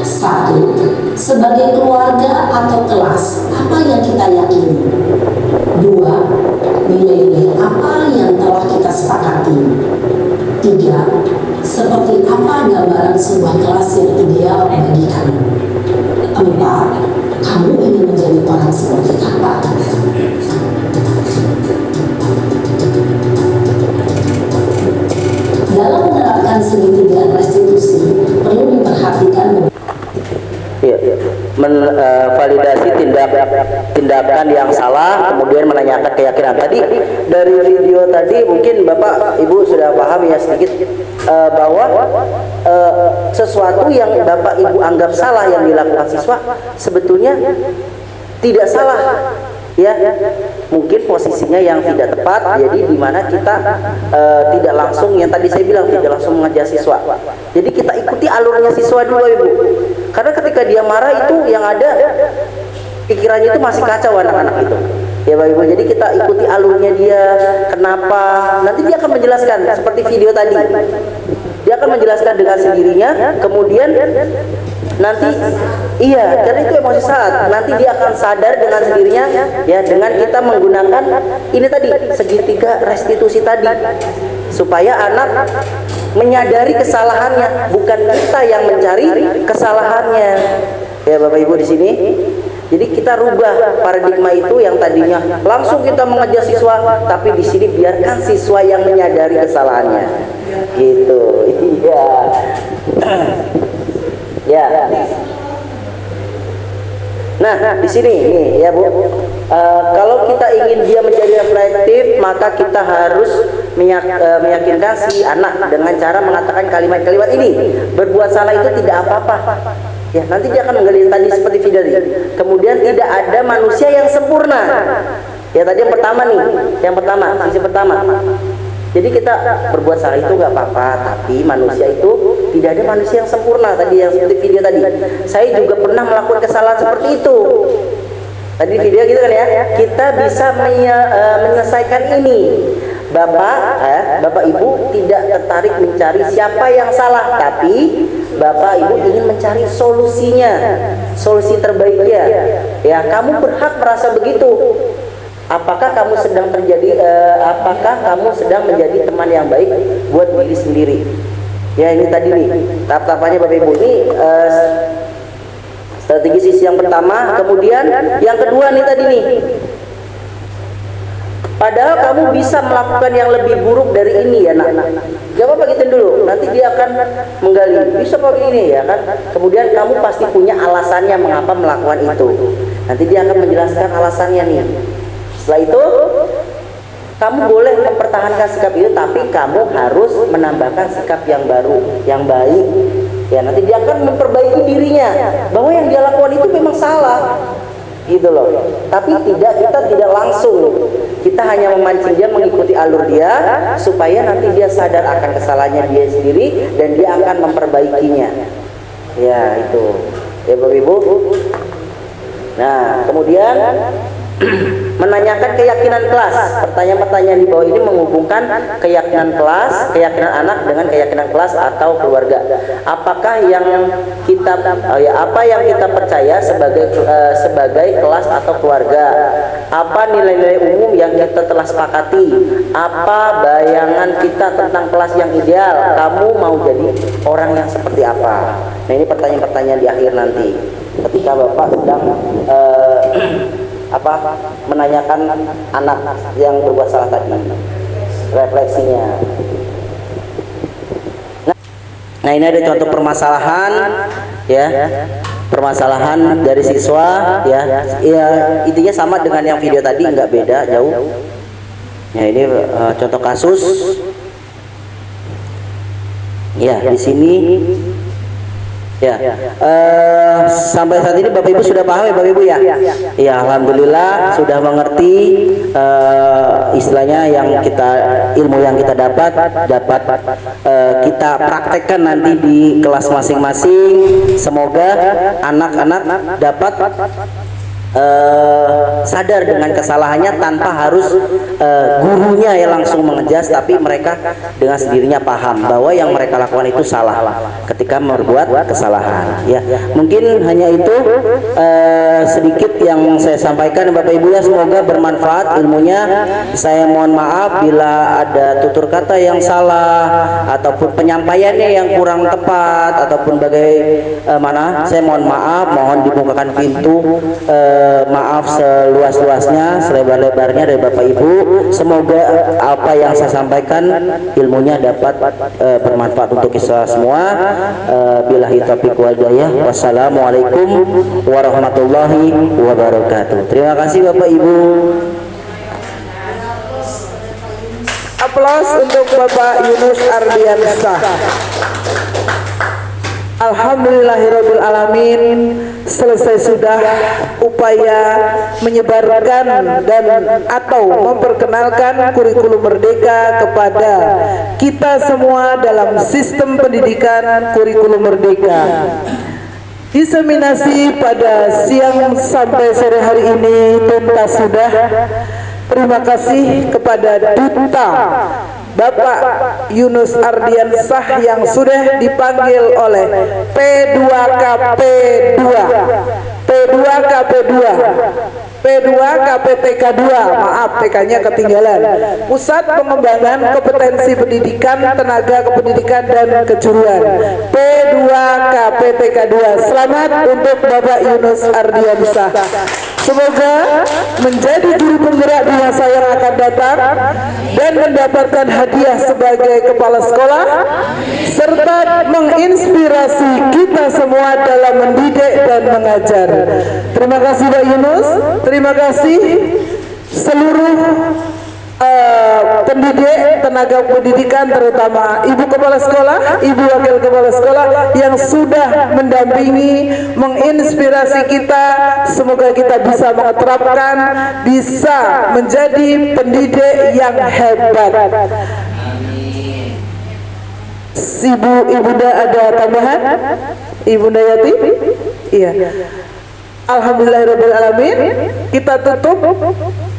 Satu, sebagai keluarga atau kelas, apa yang kita yakini? Dua, nilai-nilai apa yang telah kita sepakati? Tiga, seperti apa gambaran sebuah kelas yang ideal bagi kamu? Empat, kamu ingin menjadi orang seperti apa? Dalam menerapkan segitiga restitusi, perlu diperhatikan validasi tindakan yang salah, kemudian menanyakan keyakinan. Tadi dari video tadi mungkin Bapak Ibu sudah paham ya sedikit bahwa sesuatu yang Bapak Ibu anggap salah yang dilakukan siswa sebetulnya tidak salah, ya, mungkin posisinya yang tidak tepat, jadi dimana kita tidak langsung, yang tadi saya bilang, tidak langsung mengajar siswa. Jadi kita ikuti alurnya siswa dulu, Ibu, karena ketika dia marah itu yang ada pikirannya itu masih kacau anak-anak itu, ya Bapak Ibu. Jadi kita ikuti alurnya dia, kenapa, nanti dia akan menjelaskan seperti video tadi, dia akan menjelaskan dengan sendirinya, kemudian nanti iya, karena itu emosi saat, nanti dia akan sadar dengan sendirinya, ya, dengan kita menggunakan ini tadi, segitiga restitusi tadi, supaya anak menyadari kesalahannya, bukan kita yang mencari kesalahannya, ya Bapak Ibu di sini. Jadi kita rubah paradigma itu yang tadinya langsung kita mengajar siswa, tapi di sini biarkan siswa yang menyadari kesalahannya, gitu. Iya. Ya. Nah, di sini nih ya Bu, kalau kita ingin dia menjadi reflektif, maka kita harus meyakinkan si anak dengan cara mengatakan kalimat-kalimat ini. Berbuat salah itu tidak apa-apa. Ya, nanti dia akan menggali tadi seperti video ini. Kemudian tidak ada manusia yang sempurna. Ya, tadi yang pertama nih, sisi pertama. Jadi kita berbuat salah itu nggak apa-apa, tapi manusia itu tidak ada manusia yang sempurna. Tadi yang seperti video tadi, saya juga pernah melakukan kesalahan seperti itu. Tadi video gitu kan ya, kita bisa menyelesaikan ini. Bapak Ibu tidak tertarik mencari siapa yang salah, tapi Bapak Ibu ingin mencari solusinya, solusi terbaiknya. Ya, kamu berhak merasa begitu. Apakah kamu sedang menjadi teman yang baik buat diri sendiri? Ya, ini tadi nih tahap-tahapannya Bapak Ibu. Ini strategi sisi yang pertama. Kemudian yang kedua nih tadi nih, padahal kamu bisa melakukan yang lebih buruk dari ini ya nak. Jawab begitu dulu, nanti dia akan menggali. Bisa begini ya kan. Kemudian kamu pasti punya alasannya mengapa melakukan itu. Nanti dia akan menjelaskan alasannya nih. Setelah itu kamu boleh mempertahankan sikap itu, tapi kamu harus menambahkan sikap yang baru, yang baik. Ya, nanti dia akan memperbaiki dirinya bahwa yang dia lakukan itu memang salah. Gitu loh. Tapi kita tidak langsung, kita hanya memancing dia, mengikuti alur dia supaya nanti dia sadar akan kesalahannya dia sendiri dan dia akan memperbaikinya. Ya, itu ya Bapak Ibu. Nah, kemudian menanyakan keyakinan kelas. Pertanyaan-pertanyaan di bawah ini menghubungkan keyakinan kelas, keyakinan anak dengan keyakinan kelas atau keluarga. Apakah yang kita apa yang kita percaya sebagai kelas atau keluarga? Apa nilai-nilai umum yang kita telah sepakati? Apa bayangan kita tentang kelas yang ideal? Kamu mau jadi orang yang seperti apa? Nah, ini pertanyaan-pertanyaan di akhir nanti ketika Bapak sedang menanyakan anak yang berbuat salah tadi, refleksinya. Nah, ini ada contoh permasalahan ya, permasalahan dari siswa ya, intinya sama dengan yang video tadi, nggak beda jauh. Ya, ini contoh kasus ya di sini. Ya, sampai saat ini Bapak Ibu sudah paham ya Bapak Ibu ya? Ya, alhamdulillah sudah mengerti istilahnya yang ilmu yang kita dapat kita praktekkan nanti di kelas masing-masing. Semoga anak-anak dapat sadar dengan kesalahannya tanpa harus gurunya yang langsung mengejas, tapi mereka dengan sendirinya paham bahwa yang mereka lakukan itu salah ketika membuat kesalahan. Ya, mungkin hanya itu sedikit yang saya sampaikan Bapak Ibu ya, semoga bermanfaat ilmunya. Saya mohon maaf bila ada tutur kata yang salah ataupun penyampaiannya yang kurang tepat ataupun bagaimana, saya mohon maaf, mohon dibukakan pintu maaf seluas-luasnya, selebar-lebarnya dari Bapak Ibu. Semoga apa yang saya sampaikan ilmunya dapat bermanfaat untuk kita semua. Billahi taufiq wal hidayah. Wassalamualaikum warahmatullahi wabarakatuh. Terima kasih Bapak Ibu. Aplaus untuk Bapak Yunus Ardiansyah. Alhamdulillahirabbil alamin. Selesai sudah upaya menyebarkan dan atau memperkenalkan kurikulum merdeka kepada kita semua dalam sistem pendidikan kurikulum merdeka. Diseminasi pada siang sampai sore hari ini tuntas sudah. Terima kasih kepada Duta Bapak Yunus Ardiansyah yang sudah dipanggil oleh P2KP2 P2KPTK2, maaf TK-nya ketinggalan. Pusat Pengembangan Kompetensi Pendidikan, Tenaga Kependidikan dan Kejuruan, P2KPTK2. Selamat untuk Bapak Yunus Ardiansyah. Semoga menjadi guru penggerak di masa yang akan datang dan mendapatkan hadiah sebagai kepala sekolah serta menginspirasi kita semua dalam mendidik dan mengajar. Terima kasih Pak Yunus, terima kasih seluruh pendidik, tenaga pendidikan, terutama ibu kepala sekolah, ibu wakil kepala sekolah yang sudah mendampingi, menginspirasi kita. Semoga kita bisa mengeterapkan, bisa menjadi pendidik yang hebat. Ibunda ada tambahan? Ibunda Yati? Iya. Alhamdulillahirabbil alamin. Kita tutup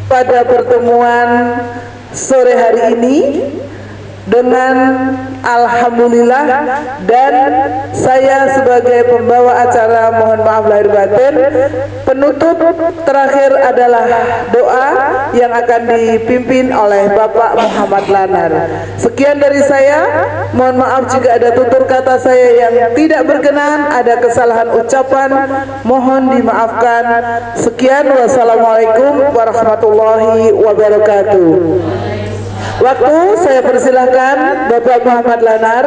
pada pertemuan sore hari ini dengan alhamdulillah, dan saya sebagai pembawa acara mohon maaf lahir batin. Penutup terakhir adalah doa yang akan dipimpin oleh Bapak Muhammad Lanar. Sekian dari saya, mohon maaf jika ada tutur kata saya yang tidak berkenan, ada kesalahan ucapan, mohon dimaafkan. Sekian, wassalamualaikum warahmatullahi wabarakatuh. Waktu saya persilahkan Bapak Muhammad Lanar.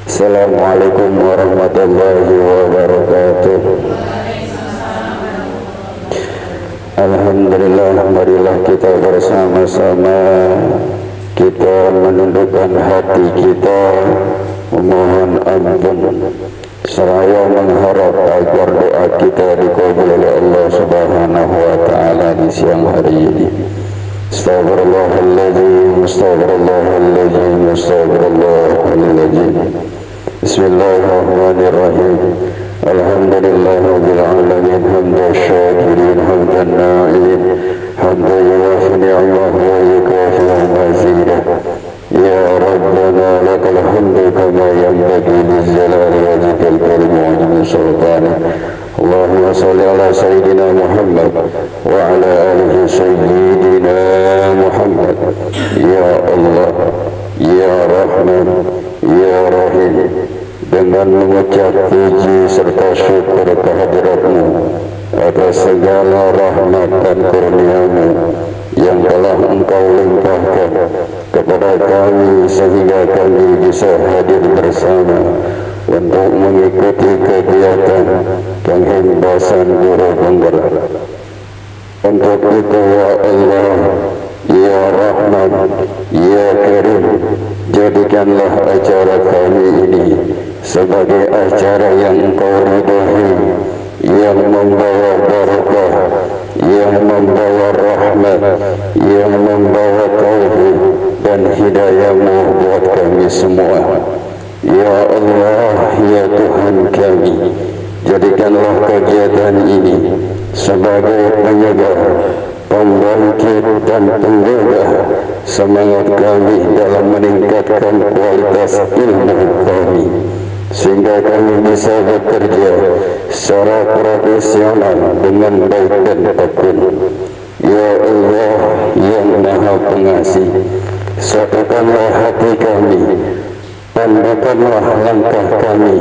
Assalamualaikum warahmatullahi wabarakatuh. Alhamdulillah, marilah kita bersama-sama kita menundukkan hati kita, memohon ampun seraya mengharap agar doa kita dikabul oleh Allah Subhanahu wa taala di siang hari ini. Astaghfirullahaladzim, astaghfirullahaladzim, astaghfirullahaladzim. Bismillahirrahmanirrahim. Alhamdulillahirabbil alamin, hamdan syakirin, hamdan na'imin, hamdan yuwafi ni'amahu wa yukafi mazidah. Ya Rabbana lakal hamdu kama yanbaghi lijalali wajhikal karim wa 'azimi sultanik. Allahumma shalli ala sayyidina Muhammad wa ala alihi sayyidina Muhammad. Ya Allah, Ya Rahman, Ya Rahim, dengan mengucap puji serta syukur kehadirat-Mu atas segala rahmat dan kurnia-Mu yang telah Engkau limpahkan kepada kami sehingga kami bisa hadir bersama untuk mengikuti kegiatan penghembasan guru penggerak. Untuk itu, ya Allah, Ya Rahman, Ya Karim, jadikanlah acara kami ini sebagai acara yang Engkau ridhai, yang membawa barakah, yang membawa rahmat, yang membawa tauhid dan hidayah-Mu buat kami semua. Ya Allah, Ya Tuhan kami, jadikanlah kegiatan ini sebagai penyegar, pembangkit dan penggugah semangat kami dalam meningkatkan kualitas ilmu kami, sehingga kami bisa bekerja secara profesional dengan baik dan tekun. Ya Allah yang Maha Pengasih, satukanlah hati kami, pandaikanlah langkah kami,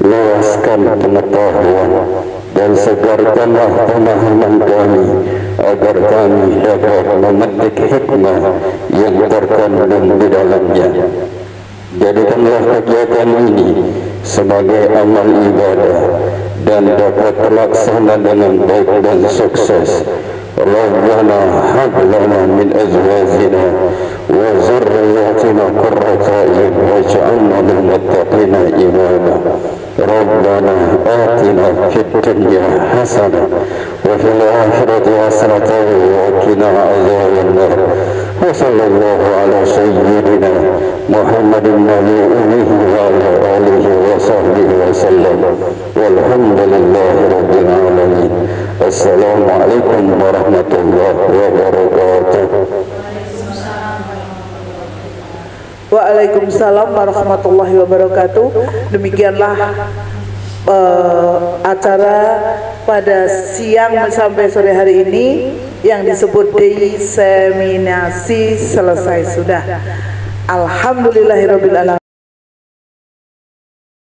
luaskan pengetahuan dan segarkanlah pemahaman kami agar kami dapat memetik hikmah yang terkandung di dalamnya. Jadikanlah kegiatan ini sebagai amal ibadah dan dapat terlaksana dengan baik dan sukses. Rabbana hab lana min azwajina wa zurriyyatina qurrata a'yun waj'alna lil muttaqina imama. Rabbana atina fid dunya hasanah wa fil akhirati hasanah wa qina adzabannar. Wa sallallahu ala sayyidina Muhammadin nabiyyi wa ala alihi wa sahbihi wa sallam. Walhamdulillahi rabbil alamin. Assalamualaikum warahmatullahi wabarakatuh. Waalaikumsalam warahmatullahi wabarakatuh. Demikianlah acara pada siang sampai sore hari ini yang disebut diseminasi selesai sudah. Alhamdulillahirabbil alamin.